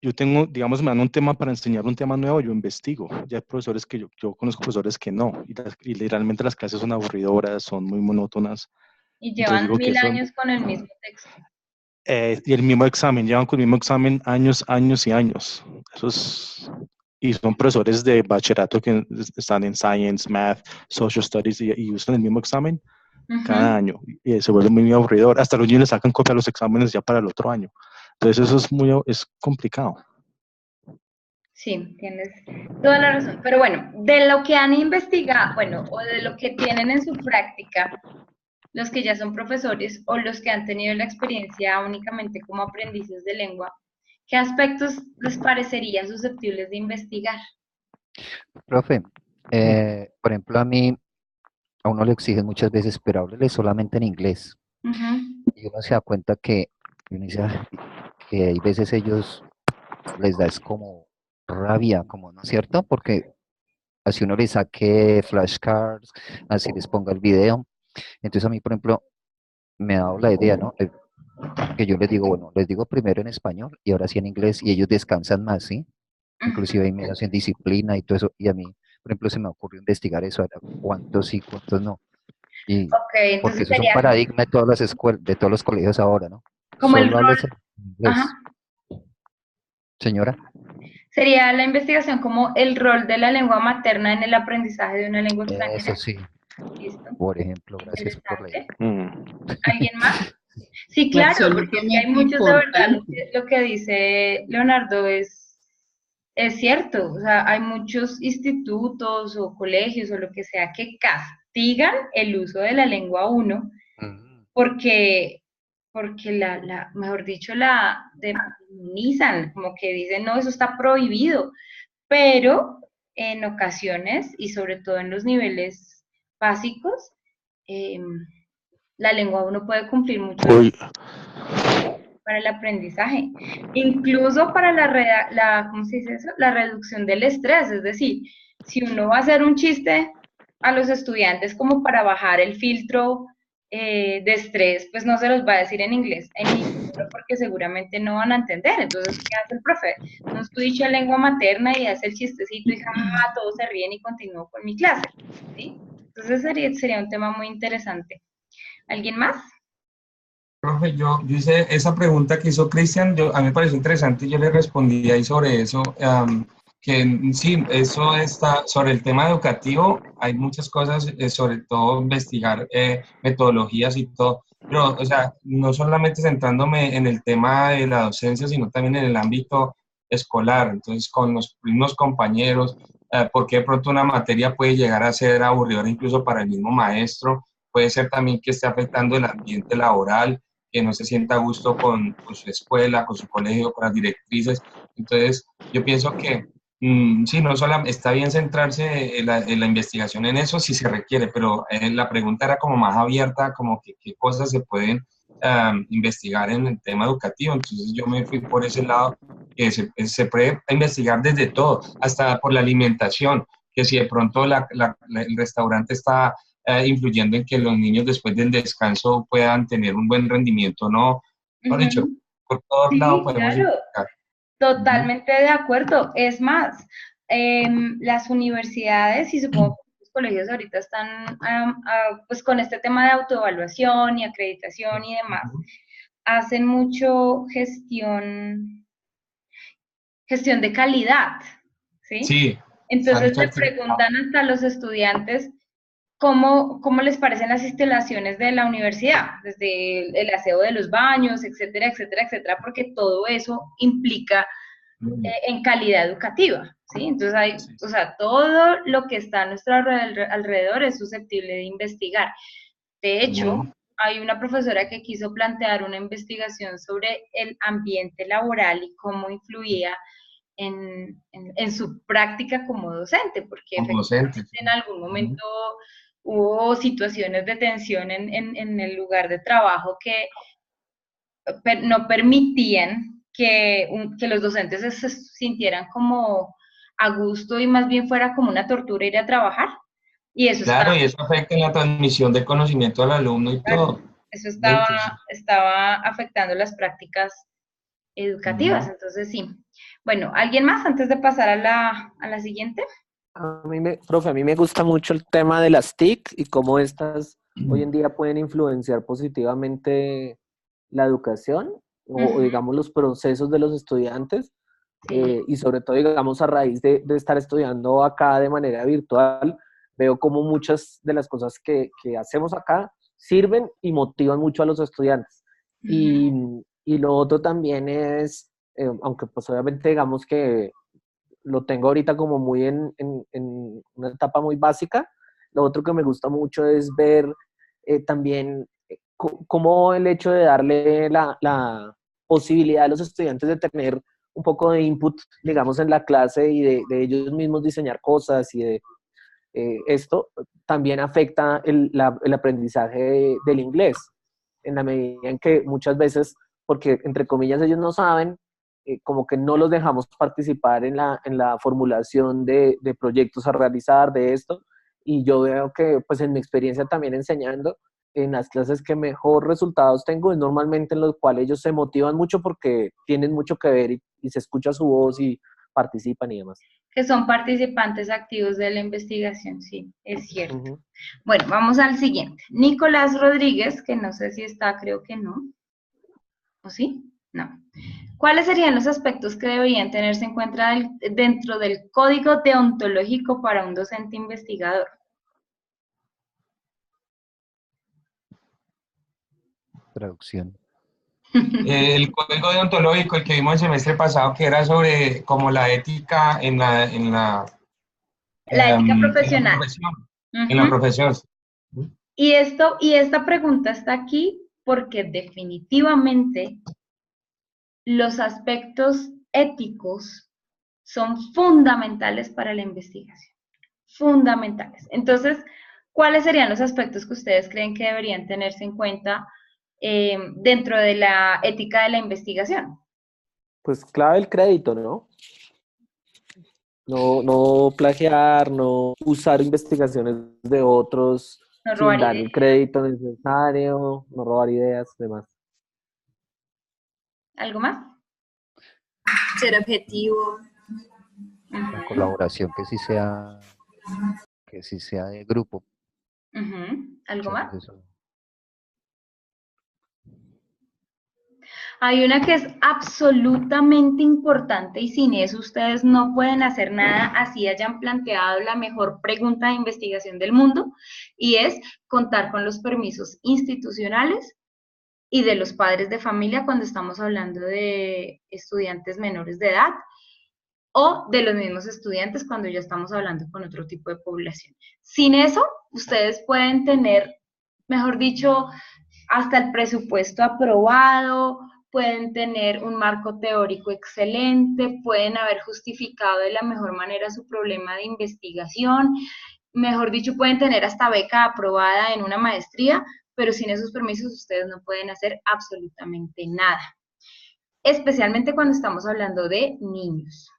C: yo tengo, digamos, me dan un tema para enseñar un tema nuevo, yo investigo. Ya hay profesores que yo conozco profesores que no, y literalmente las clases son aburridoras, son muy monótonas.
B: y
C: Entonces
B: llevan
C: digo que
B: 1000
C: eso,
B: años con el mismo texto.
C: y el mismo examen, llevan con el mismo examen años y años. Eso es, y son profesores de bachillerato que están en Science, Math, Social Studies y usan el mismo examen cada año. Y se vuelve muy aburridor. Hasta los niños le sacan copia a los exámenes ya para el otro año. Entonces eso es complicado.
B: Sí, tienes toda la razón. Pero bueno, de lo que han investigado, bueno, o de lo que tienen en su práctica, los que ya son profesores o los que han tenido la experiencia únicamente como aprendices de lengua, ¿qué aspectos les parecerían susceptibles de investigar?
E: Profe, por ejemplo, a uno le exigen muchas veces, pero háblele solamente en inglés. Y uno se da cuenta que, uno dice, "Ah", que hay veces ellos les da es como rabia, como, ¿no es cierto? Porque así uno les saque flashcards, así les ponga el video. Entonces a mí, por ejemplo, me ha dado la idea, ¿no? Que yo les digo, bueno, les digo primero en español y ahora sí en inglés y ellos descansan más, ¿sí? Inclusive hay menos en disciplina y todo eso. Y a mí, por ejemplo, se me ocurrió investigar eso, ahora, cuántos sí, cuántos no. Y
B: Ok,
E: porque
B: entonces
E: eso es un
B: sería
E: paradigma de todas las escuelas, de todos los colegios ahora, ¿no?
B: como el
E: Solo
B: rol,
E: hables inglés,
B: ajá,
E: señora.
B: sería la investigación como el rol de la lengua materna en el aprendizaje de una lengua
E: Eso
B: extranjera.
E: sí,
B: Listo,
E: por ejemplo, gracias por la
B: interesante.
E: idea.
B: ¿Alguien más? Sí, claro, porque es que hay
K: Absolutamente
B: muchos de verdad,
K: importante.
B: lo que dice Leonardo es cierto, o sea, hay muchos institutos o colegios o lo que sea que castigan el uso de la lengua uno
E: Mm.
B: porque, porque mejor dicho, la demonizan, como que dicen, no, eso está prohibido, pero en ocasiones y sobre todo en los niveles básicos, eh, la lengua uno puede cumplir mucho
C: Uy,
B: para el aprendizaje, incluso para ¿cómo se dice eso? La reducción del estrés, es decir, si uno va a hacer un chiste a los estudiantes como para bajar el filtro de estrés, pues no se los va a decir en inglés, porque seguramente no van a entender. Entonces, ¿qué hace el profe? No estudia lengua materna y hace el chistecito y jaja, todos se ríen y continúo con mi clase, ¿sí? Entonces sería un tema muy interesante. ¿Alguien más?
G: Profe, yo hice esa pregunta que hizo Cristian, a mí me pareció interesante y yo le respondí ahí sobre eso, que sí, eso está, sobre el tema educativo, hay muchas cosas, sobre todo investigar metodologías y todo, pero, o sea, no solamente centrándome en el tema de la docencia, sino también en el ámbito escolar, entonces con los mismos compañeros, porque de pronto una materia puede llegar a ser aburridora incluso para el mismo maestro, puede ser también que esté afectando el ambiente laboral, que no se sienta a gusto con su escuela, con su colegio, con las directrices. Entonces, yo pienso que sí, no solo está bien centrarse en la investigación en eso si se requiere, pero la pregunta era como más abierta, como que qué cosas se pueden investigar en el tema educativo. Entonces, yo me fui por ese lado, que se puede investigar desde todo, hasta por la alimentación, que si de pronto el restaurante está influyendo en que los niños después del descanso puedan tener un buen rendimiento, ¿no? Por dicho,
B: Ujú.
G: por todos lados
B: Sí,
G: podemos
B: claro.
G: investigar.
B: Totalmente de acuerdo. Es más, las universidades y supongo que los colegios ahorita están pues con este tema de autoevaluación y acreditación y demás, hacen mucho gestión de calidad, ¿sí?
G: Sí,
B: Entonces le preguntan hasta a los estudiantes cómo les parecen las instalaciones de la universidad, desde el aseo de los baños, etcétera, etcétera, etcétera, porque todo eso implica en calidad educativa, ¿sí? Entonces o sea, todo lo que está a nuestro alrededor es susceptible de investigar. De hecho, hay una profesora que quiso plantear una investigación sobre el ambiente laboral y cómo influía en su práctica como docente, porque
G: como docente.
B: en algún momento hubo situaciones de tensión en el lugar de trabajo que no permitían que los docentes se sintieran como a gusto y más bien fuera como una tortura ir a trabajar. Y eso
G: Claro, y eso afecta en la transmisión de conocimiento al alumno y todo.
B: eso estaba afectando las prácticas educativas.
G: Ujú.
B: Entonces, sí. Bueno, ¿alguien más antes de pasar a la siguiente?
A: Profe, a mí me gusta mucho el tema de las TIC y cómo estas hoy en día pueden influenciar positivamente la educación o digamos los procesos de los estudiantes y sobre todo digamos a raíz de estar estudiando acá de manera virtual, veo como muchas de las cosas que hacemos acá sirven y motivan mucho a los estudiantes. Y lo otro también es, aunque pues obviamente digamos que lo tengo ahorita como muy en una etapa muy básica. Lo otro que me gusta mucho es ver también cómo el hecho de darle la posibilidad a los estudiantes de tener un poco de input, digamos, en la clase y de ellos mismos diseñar cosas y de esto también afecta el aprendizaje del inglés, en la medida en que muchas veces, porque entre comillas ellos no saben, como que no los dejamos participar en la formulación de proyectos a realizar, de esto, y yo veo que pues en mi experiencia también enseñando, en las clases que mejor resultados tengo es normalmente en los cuales ellos se motivan mucho porque tienen mucho que ver y se escucha su voz y participan y demás.
B: Que son participantes activos de la investigación, sí, es cierto.
A: Ujú.
B: Bueno, vamos al siguiente. Nicolás Rodríguez, que no sé si está, creo que no. ¿O sí? No. ¿Cuáles serían los aspectos que deberían tenerse en cuenta dentro del código deontológico para un docente investigador?
E: Traducción.
G: El código deontológico, el que vimos el semestre pasado, que era sobre como la ética
B: La ética
G: en la
B: profesional.
G: profesión. En la
B: Ujú.
G: profesión.
B: Y esta pregunta está aquí porque definitivamente los aspectos éticos son fundamentales para la investigación. Fundamentales. Entonces, ¿cuáles serían los aspectos que ustedes creen que deberían tenerse en cuenta dentro de la ética de la investigación?
A: Pues clave el crédito, ¿no? No plagiar, no usar investigaciones de otros
B: No
A: sin
B: robar
A: dar el
B: ideas.
A: crédito necesario, no robar ideas, demás.
B: ¿Algo más?
F: Ser objetivo.
E: La
B: Ujú,
E: colaboración que sí sea de grupo.
B: ujú. ¿Algo
E: Muchas
B: más?
E: veces eso.
B: Hay una que es absolutamente importante y sin eso ustedes no pueden hacer nada así hayan planteado la mejor pregunta de investigación del mundo y es contar con los permisos institucionales y de los padres de familia cuando estamos hablando de estudiantes menores de edad o de los mismos estudiantes cuando ya estamos hablando con otro tipo de población. Sin eso, ustedes pueden tener, mejor dicho, hasta el presupuesto aprobado, pueden tener un marco teórico excelente, pueden haber justificado de la mejor manera su problema de investigación, mejor dicho, pueden tener hasta beca aprobada en una maestría, pero sin esos permisos ustedes no pueden hacer absolutamente nada, especialmente cuando estamos hablando de niños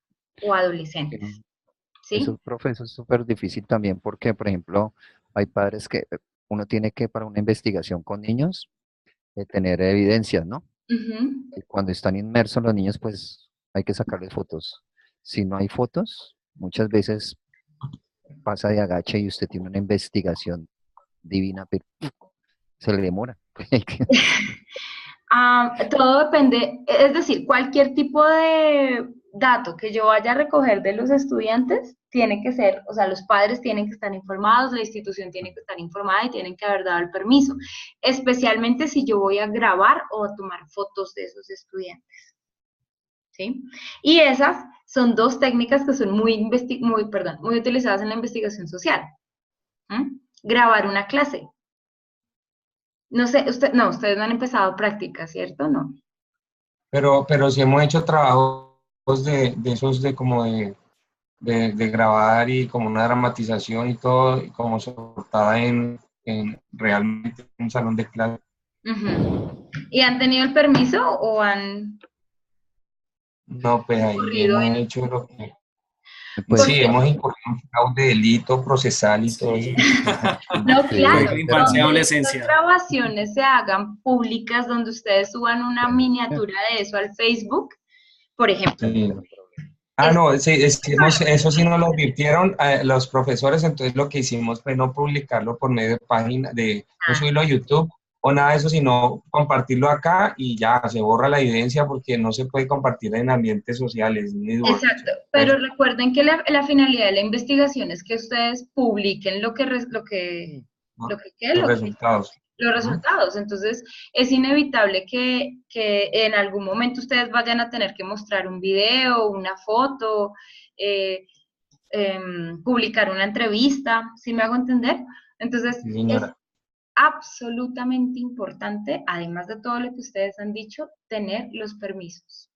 B: o adolescentes,
E: Eso,
B: ¿sí?
E: profe, eso es súper difícil también porque, por ejemplo, hay padres que uno tiene que, para una investigación con niños, tener evidencias, ¿no?
B: Ujú.
E: Y cuando están inmersos los niños, pues hay que sacarles fotos. Si no hay fotos, muchas veces pasa de agache y usted tiene una investigación divina, pero se le demora.
B: Todo depende, es decir, cualquier tipo de dato que yo vaya a recoger de los estudiantes tiene que ser, o sea, los padres tienen que estar informados, la institución tiene que estar informada y tienen que haber dado el permiso, especialmente si yo voy a grabar o a tomar fotos de esos estudiantes, ¿sí? Y esas son dos técnicas que son muy utilizadas en la investigación social. Grabar una clase. No sé, ustedes no han empezado práctica, ¿cierto? No.
G: Pero sí hemos hecho trabajos de esos de como de grabar y como una dramatización y todo, y como soportada en realmente un salón de clase.
B: Ujú. ¿Y han tenido el permiso o han
G: No, pues ahí
B: incurrido
G: hemos
B: en...?
G: hecho lo que...
E: Pues,
G: Sí,
B: Porque,
G: hemos incurrido en fraude, delito procesal y todo eso.
B: no,
E: sí,
B: claro,
E: eso es
H: Infancia y
B: donde
E: terrible.
B: estas
H: adolescencia.
B: grabaciones se hagan públicas, donde ustedes suban una miniatura de eso al Facebook, por ejemplo.
E: Ahí
G: Sí.
E: está el problema.
B: Es
G: No, sí, eso sí nos lo advirtieron los profesores, entonces lo que hicimos fue no publicarlo por medio de página, no subirlo a YouTube o nada de eso, sino compartirlo acá y ya se borra la evidencia porque no se puede compartir en ambientes sociales, network.
B: Exacto, pero recuerden que la finalidad de la investigación es que ustedes publiquen
G: Los resultados.
B: los resultados. Entonces, es inevitable que en algún momento ustedes vayan a tener que mostrar un video, una foto, publicar una entrevista, ¿sí me hago entender? Entonces,
G: Sí,
B: es
G: señora.
B: absolutamente importante, además de todo lo que ustedes han dicho, tener los permisos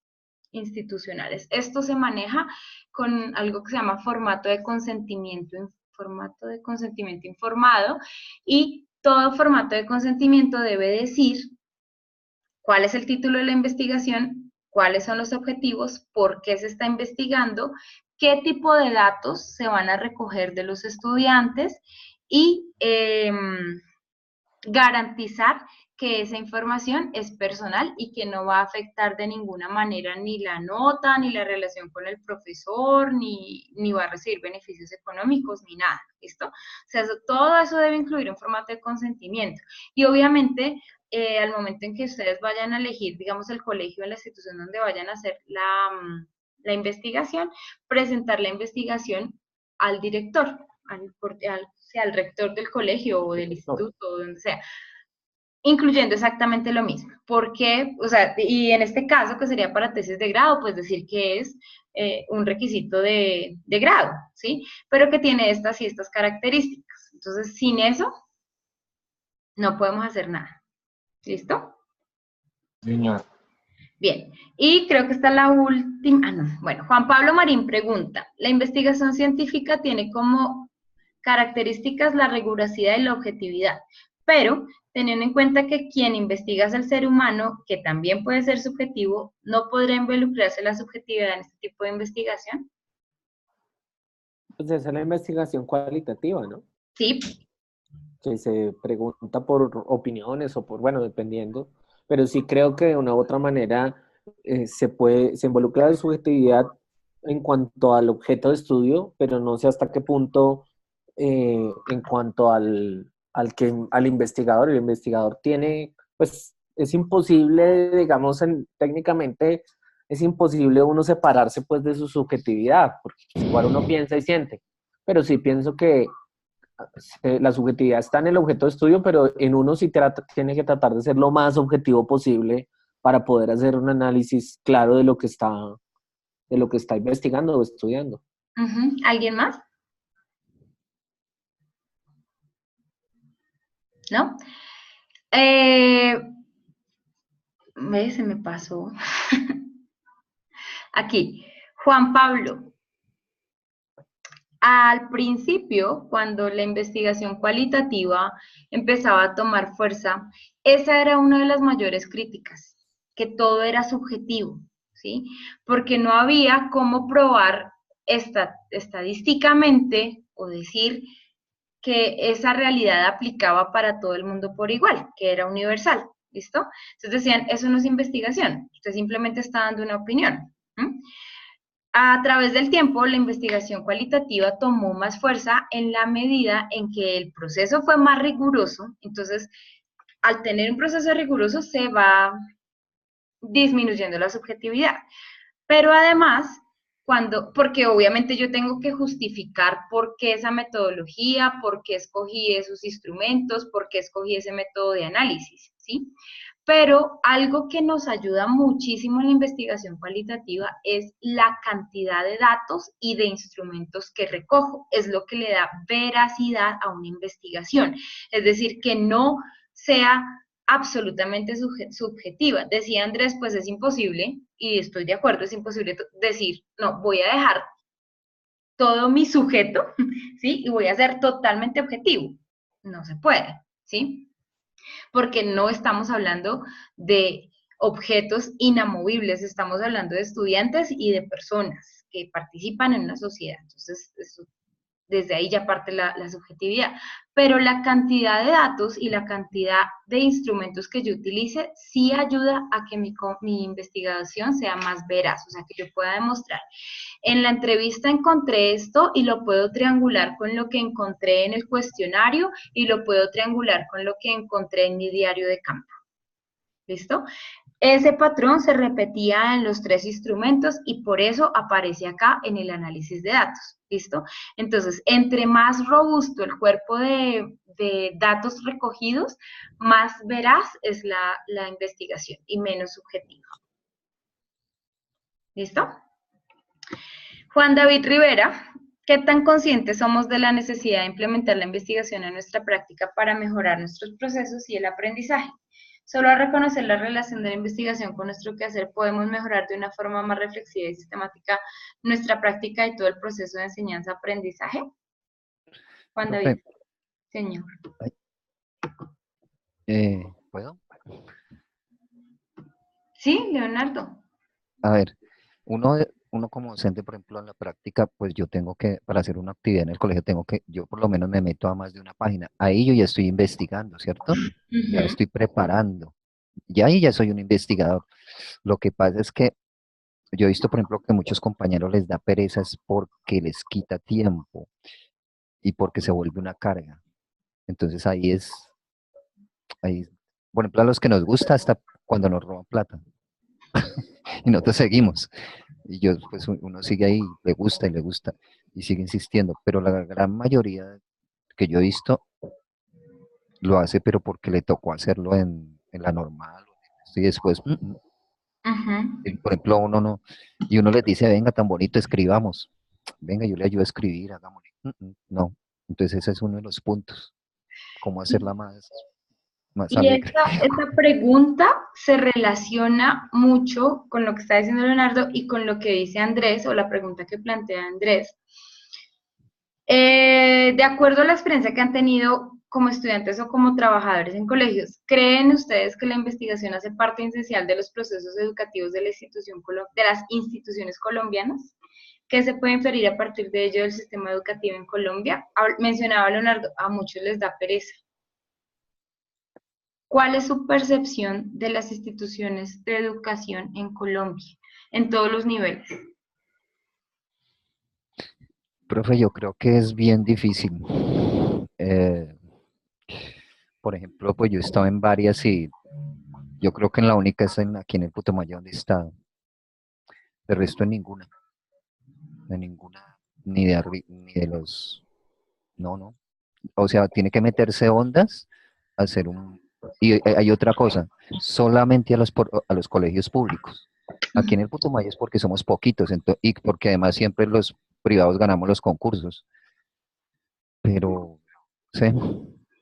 B: institucionales. Esto se maneja con algo que se llama formato de consentimiento informado y todo formato de consentimiento debe decir cuál es el título de la investigación, cuáles son los objetivos, por qué se está investigando, qué tipo de datos se van a recoger de los estudiantes y garantizar que esa información es personal y que no va a afectar de ninguna manera ni la nota, ni la relación con el profesor, ni va a recibir beneficios económicos, ni nada, ¿listo? O sea, todo eso debe incluir un formato de consentimiento. Y obviamente, al momento en que ustedes vayan a elegir, digamos, el colegio o la institución donde vayan a hacer la investigación, presentar la investigación al director, sea el rector del colegio o del instituto, o donde sea, incluyendo exactamente lo mismo. Porque, o sea, y en este caso, que sería para tesis de grado, pues decir que es un requisito de grado, ¿sí? Pero que tiene estas y estas características. Entonces, sin eso, no podemos hacer nada. ¿Listo?
G: Señor.
B: Bien, y creo que está la última. Ah, no. Bueno, Juan Pablo Marín pregunta, ¿la investigación científica tiene como características la rigurosidad y la objetividad? Pero, teniendo en cuenta que quien investiga es el ser humano, que también puede ser subjetivo, ¿no podrá involucrarse la subjetividad en este tipo de investigación?
A: Pues esa es la investigación cualitativa, ¿no?
B: Sí.
A: Que se pregunta por opiniones o por, bueno, dependiendo, pero sí creo que de una u otra manera se involucra la subjetividad en cuanto al objeto de estudio, pero no sé hasta qué punto en cuanto al investigador. El investigador tiene, pues es imposible, digamos, técnicamente es imposible uno separarse pues de su subjetividad, porque igual uno piensa y siente, pero sí pienso que la subjetividad está en el objeto de estudio, pero en uno sí tiene que tratar de ser lo más objetivo posible para poder hacer un análisis claro de lo que está investigando o estudiando.
B: ¿Alguien más? ¿No? Se me pasó. Aquí, Juan Pablo. Al principio, cuando la investigación cualitativa empezaba a tomar fuerza, esa era una de las mayores críticas, que todo era subjetivo, ¿sí? Porque no había cómo probar estadísticamente o decir que esa realidad aplicaba para todo el mundo por igual, que era universal, ¿listo? Entonces decían, eso no es investigación, usted simplemente está dando una opinión. A través del tiempo, la investigación cualitativa tomó más fuerza en la medida en que el proceso fue más riguroso. Entonces, al tener un proceso riguroso, se va disminuyendo la subjetividad. Pero además, porque obviamente yo tengo que justificar por qué esa metodología, por qué escogí esos instrumentos, por qué escogí ese método de análisis, ¿sí? Pero algo que nos ayuda muchísimo en la investigación cualitativa es la cantidad de datos y de instrumentos que recojo. Es lo que le da veracidad a una investigación. Es decir, que no sea absolutamente subjetiva. Decía Andrés, pues es imposible, y estoy de acuerdo, es imposible decir, no, voy a dejar todo mi sujeto, ¿sí? Y voy a ser totalmente objetivo. No se puede, ¿sí? Porque no estamos hablando de objetos inamovibles, estamos hablando de estudiantes y de personas que participan en una sociedad. Entonces, desde ahí ya parte la subjetividad. Pero la cantidad de datos y la cantidad de instrumentos que yo utilice sí ayuda a que mi investigación sea más veraz, o sea, que yo pueda demostrar. En la entrevista encontré esto y lo puedo triangular con lo que encontré en el cuestionario y lo puedo triangular con lo que encontré en mi diario de campo. ¿Listo? Ese patrón se repetía en los 3 instrumentos y por eso aparece acá en el análisis de datos. ¿Listo? Entonces, entre más robusto el cuerpo de datos recogidos, más veraz es la investigación y menos subjetiva. ¿Listo? Juan David Rivera, ¿qué tan conscientes somos de la necesidad de implementar la investigación en nuestra práctica para mejorar nuestros procesos y el aprendizaje? Solo al reconocer la relación de la investigación con nuestro quehacer podemos mejorar de una forma más reflexiva y sistemática nuestra práctica y todo el proceso de enseñanza-aprendizaje. Juan David, señor.
E: ¿Puedo?
B: Sí, Leonardo.
E: A ver, uno uno como docente, por ejemplo, en la práctica, pues yo tengo que, para hacer una actividad en el colegio, yo por lo menos me meto a más de una página. Ahí yo ya estoy investigando, ¿cierto? Ya
B: Ujú.
E: estoy preparando. Ya ahí ya soy un investigador. Lo que pasa es que yo he visto, por ejemplo, que muchos compañeros les da pereza es porque les quita tiempo y porque se vuelve una carga. Entonces ahí, por ejemplo, a los que nos gusta hasta cuando nos roban plata y nosotros seguimos. Y yo, pues uno sigue ahí, le gusta y le gusta y sigue insistiendo, pero la gran mayoría que yo he visto lo hace, pero porque le tocó hacerlo en la normal. Y después,
B: Ujú.
E: y, por ejemplo, uno no, y uno les dice, venga, tan bonito, escribamos. Venga, yo le ayudo a escribir, hagámosle. No. Entonces ese es uno de los puntos, cómo hacerla más
B: Y
E: alegre.
B: esta pregunta se relaciona mucho con lo que está diciendo Leonardo y con lo que dice Andrés, o la pregunta que plantea Andrés. De acuerdo a la experiencia que han tenido como estudiantes o como trabajadores en colegios, ¿creen ustedes que la investigación hace parte esencial de los procesos educativos de de las instituciones colombianas? ¿Qué se puede inferir a partir de ello del sistema educativo en Colombia? Mencionaba Leonardo, a muchos les da pereza. ¿Cuál es su percepción de las instituciones de educación en Colombia, en todos los niveles?
E: Profe, yo creo que es bien difícil. Eh, por ejemplo, pues yo he estado en varias y yo creo que en la única es aquí en el Putumayo donde he estado. De resto en ninguna, ni de los, no. O sea, tiene que meterse ondas, hacer un... Y hay otra cosa, solamente a los colegios públicos. Aquí en el Putumayo es porque somos poquitos y porque además siempre los privados ganamos los concursos. Pero, sí,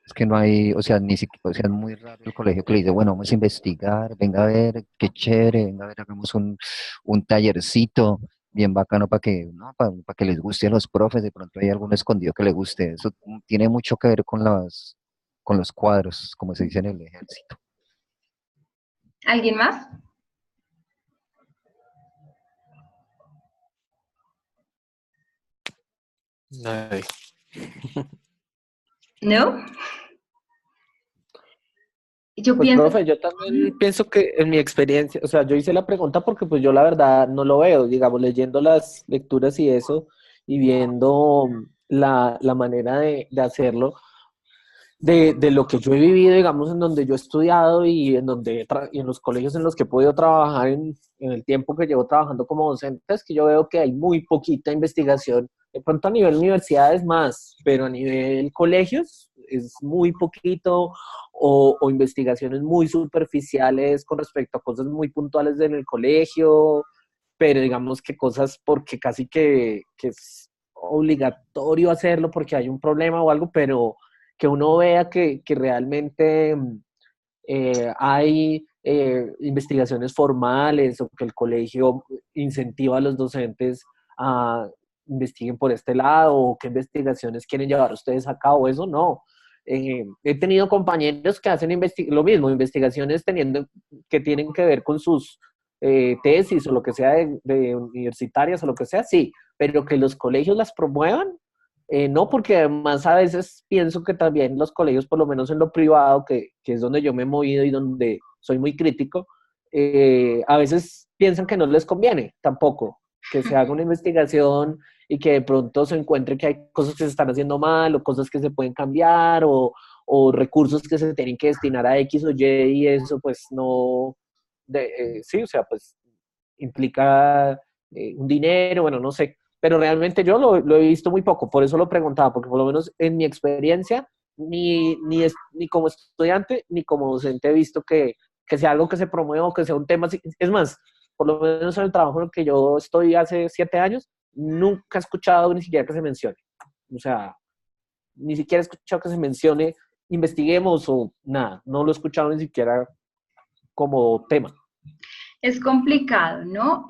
E: es que no hay, o sea, ni siquiera, o sea, es muy raro el colegio que le dice, bueno, vamos a investigar, venga a ver, qué chévere, venga a ver, hagamos un tallercito bien bacano para que, ¿no? Para que les guste a los profes, de pronto hay algún escondido que le guste. Eso tiene mucho que ver con los cuadros, como se dice en el ejército.
B: ¿Alguien más?
A: Nadie.
B: ¿No? Yo
A: Pues,
B: pienso,
A: profe, yo también pienso que en mi experiencia, o sea, yo hice la pregunta porque pues yo la verdad no lo veo, digamos, leyendo las lecturas y eso, y viendo la manera de hacerlo, de lo que yo he vivido, digamos, en donde yo he estudiado y en donde y en los colegios en los que he podido trabajar en el tiempo que llevo trabajando como docente, es que yo veo que hay muy poquita investigación, de pronto a nivel universidades más, pero a nivel colegios es muy poquito, o investigaciones muy superficiales con respecto a cosas muy puntuales en el colegio, pero digamos que cosas porque casi que es obligatorio hacerlo porque hay un problema o algo, pero que uno vea que realmente hay investigaciones formales o que el colegio incentiva a los docentes a investiguen por este lado o qué investigaciones quieren llevar ustedes a cabo, eso no. He tenido compañeros que hacen lo mismo, investigaciones que tienen que ver con sus tesis o lo que sea de universitarias o lo que sea, sí, pero que los colegios las promuevan, no, porque además a veces pienso que también los colegios, por lo menos en lo privado, que es donde yo me he movido y donde soy muy crítico, a veces piensan que no les conviene tampoco que se haga una investigación y que de pronto se encuentre que hay cosas que se están haciendo mal o cosas que se pueden cambiar o recursos que se tienen que destinar a X o Y y eso pues no, sí, o sea, pues implica un dinero, bueno, no sé, pero realmente yo lo he visto muy poco, por eso lo preguntaba, porque por lo menos en mi experiencia, ni como estudiante ni como docente he visto que sea algo que se promueva o que sea un tema, es más, por lo menos en el trabajo en el que yo estoy hace 7 años, nunca he escuchado ni siquiera que se mencione, o sea, ni siquiera he escuchado que se mencione, investiguemos o nada, no lo he escuchado ni siquiera como tema.
B: es complicado, ¿no?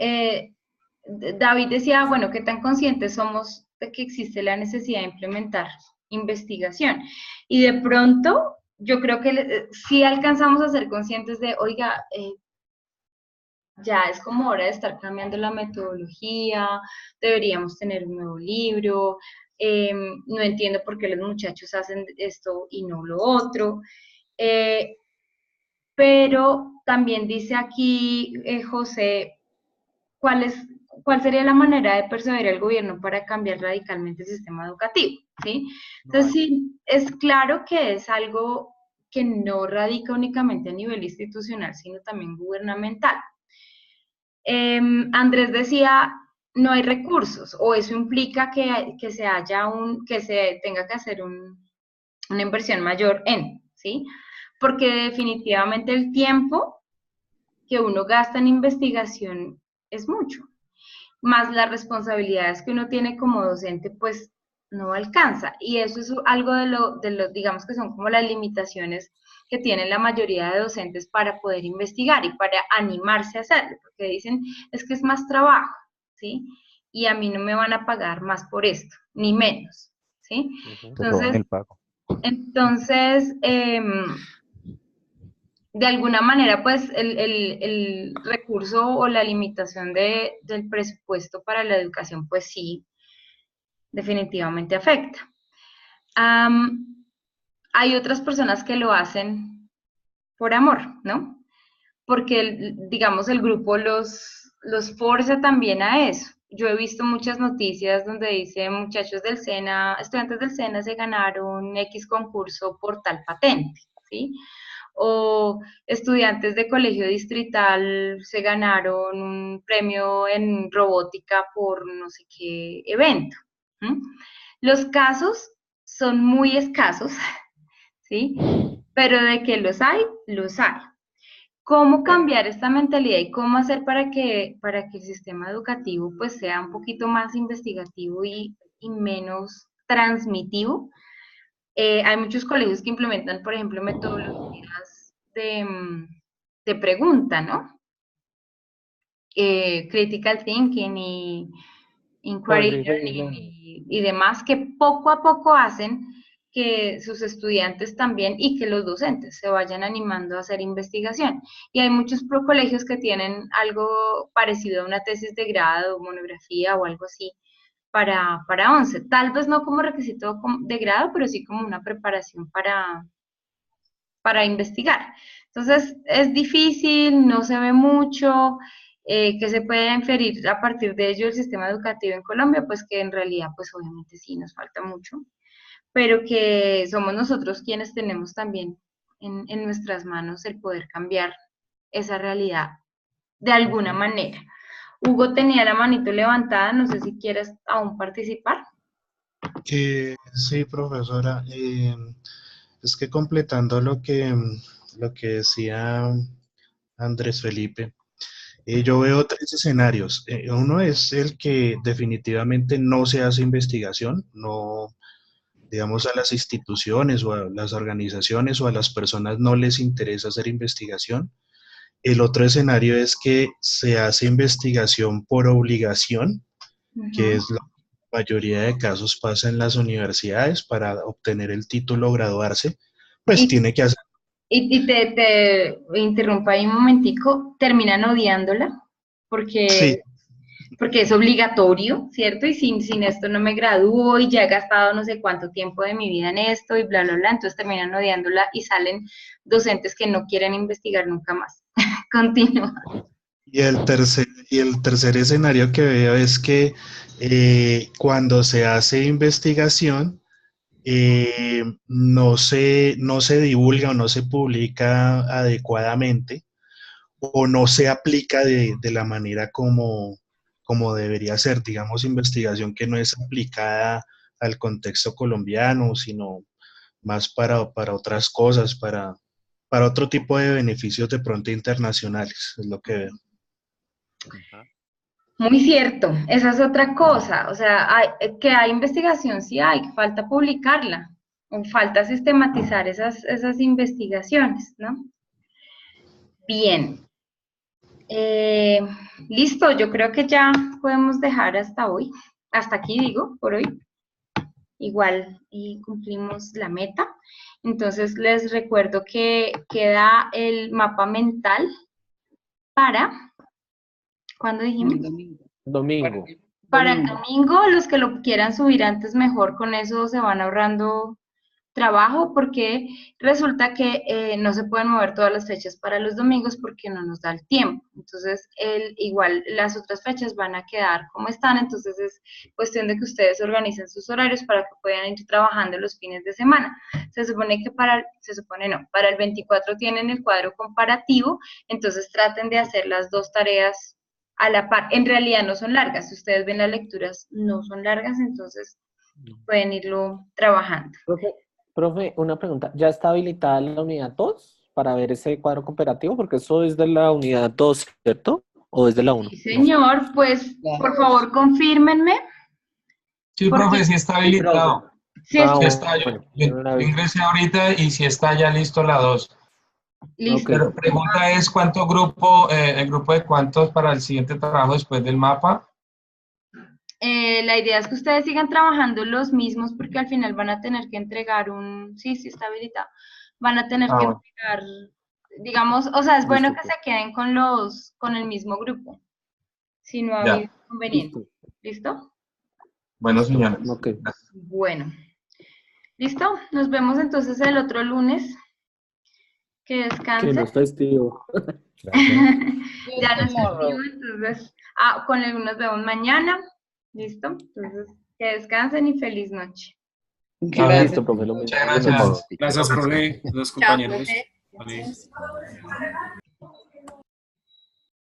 B: David decía, bueno, ¿qué tan conscientes somos de que existe la necesidad de implementar investigación? Y de pronto, yo creo que sí alcanzamos a ser conscientes de, oiga, ya es como hora de estar cambiando la metodología, deberíamos tener un nuevo libro, no entiendo por qué los muchachos hacen esto y no lo otro. Pero también dice aquí, José, ¿cuál sería la manera de persuadir al gobierno para cambiar radicalmente el sistema educativo? ¿Sí? Entonces, sí, es claro que es algo que no radica únicamente a nivel institucional, sino también gubernamental. Andrés decía, no hay recursos, o eso implica que se tenga que hacer una inversión mayor ¿sí? Porque definitivamente el tiempo que uno gasta en investigación es mucho, más las responsabilidades que uno tiene como docente, pues no alcanza. Y eso es algo digamos que son como las limitaciones que tienen la mayoría de docentes para poder investigar y para animarse a hacerlo, porque dicen, es que es más trabajo, ¿sí? Y a mí no me van a pagar más por esto, ni menos, ¿sí? Entonces, de alguna manera, pues, el recurso o la limitación del presupuesto para la educación, pues sí, definitivamente afecta. Hay otras personas que lo hacen por amor, ¿no? Porque, digamos, el grupo los forza también a eso. Yo he visto muchas noticias donde dice muchachos del SENA, estudiantes del SENA se ganaron X concurso por tal patente, ¿sí? O estudiantes de colegio distrital se ganaron un premio en robótica por no sé qué evento. Los casos son muy escasos, ¿sí? Pero de que los hay, los hay. ¿Cómo cambiar esta mentalidad y cómo hacer para que el sistema educativo pues sea un poquito más investigativo y menos transmitivo? Hay muchos colegios que implementan, por ejemplo, metodologías de pregunta, ¿no? Critical thinking y inquiry learning y demás, que poco a poco hacen que sus estudiantes también y que los docentes se vayan animando a hacer investigación. Y hay muchos colegios que tienen algo parecido a una tesis de grado, monografía o algo así, para 11. Tal vez no como requisito de grado, pero sí como una preparación para investigar. Entonces, es difícil, no se ve mucho. ¿Qué se puede inferir a partir de ello el sistema educativo en Colombia? Pues que en realidad, pues obviamente sí, nos falta mucho, pero que somos nosotros quienes tenemos también en nuestras manos el poder cambiar esa realidad de alguna manera. Hugo tenía la manito levantada, no sé si quieres aún participar.
I: Sí, profesora. Es que completando lo que decía Andrés Felipe, yo veo tres escenarios. Uno es el que definitivamente no se hace investigación, no, digamos, a las instituciones o a las organizaciones o a las personas no les interesa hacer investigación. El otro escenario es que se hace investigación por obligación, que es la mayoría de casos pasa en las universidades para obtener el título, graduarse, pues tiene que hacer.
B: Y te interrumpo ahí un momentico, terminan odiándola porque,
I: sí,
B: porque es obligatorio, ¿cierto? Y sin esto no me gradúo y ya he gastado no sé cuánto tiempo de mi vida en esto y bla, bla, bla, entonces terminan odiándola y salen docentes que no quieren investigar nunca más. Continúa.
I: Y el tercer escenario que veo es que cuando se hace investigación, no se divulga o no se publica adecuadamente o no se aplica de la manera como debería ser, digamos, investigación que no es aplicada al contexto colombiano, sino más para otras cosas, para otro tipo de beneficios de pronto internacionales, es lo que veo.
B: Muy cierto, esa es otra cosa, o sea, que hay investigación, sí hay, falta publicarla, o falta sistematizar esas investigaciones, ¿no? Bien, listo, yo creo que ya podemos dejar hasta hoy, hasta aquí digo, por hoy, igual y cumplimos la meta, entonces les recuerdo que queda el mapa mental para ¿Cuándo dijimos?
K: El domingo.
A: Domingo.
B: Para el domingo, los que lo quieran subir antes mejor, con eso se van ahorrando trabajo porque resulta que no se pueden mover todas las fechas para los domingos porque no nos da el tiempo. Entonces, igual las otras fechas van a quedar como están, entonces es cuestión de que ustedes organicen sus horarios para que puedan ir trabajando los fines de semana. Se supone que para el 24 tienen el cuadro comparativo, entonces traten de hacer las dos tareas a la par. En realidad no son largas, si ustedes ven las lecturas no son largas, entonces pueden irlo trabajando.
A: Profe, una pregunta. ¿Ya está habilitada la unidad 2 para ver ese cuadro comparativo? Porque eso es de la unidad 2, ¿cierto? ¿O es de la 1?
B: Sí, señor, pues por favor confírmenme.
G: Sí, profe, sí está habilitado.
B: Sí,
G: Sí está, yo ingresé ahorita y sí está ya listo la 2.
B: Listo.
G: Pero pregunta es, ¿cuánto grupo, el grupo de cuántos para el siguiente trabajo después del mapa?
B: La idea es que ustedes sigan trabajando los mismos porque al final van a tener que entregar sí está habilitado. Van a tener que entregar, digamos, o sea, es bueno que se queden con el mismo grupo, si no ha habido inconveniente. ¿Listo?
G: Bueno, señora.
A: Okay.
B: Bueno. ¿Listo? Nos vemos entonces el otro lunes. Que descanse.
A: Que no es festivo.
B: Ya no es festivo, entonces, con él nos vemos mañana. ¿Listo? Entonces, que descansen y feliz noche.
A: Listo, profe.
G: Muchas gracias.
H: Gracias, profe. Los compañeros.
F: Chao, profe.
H: Vale.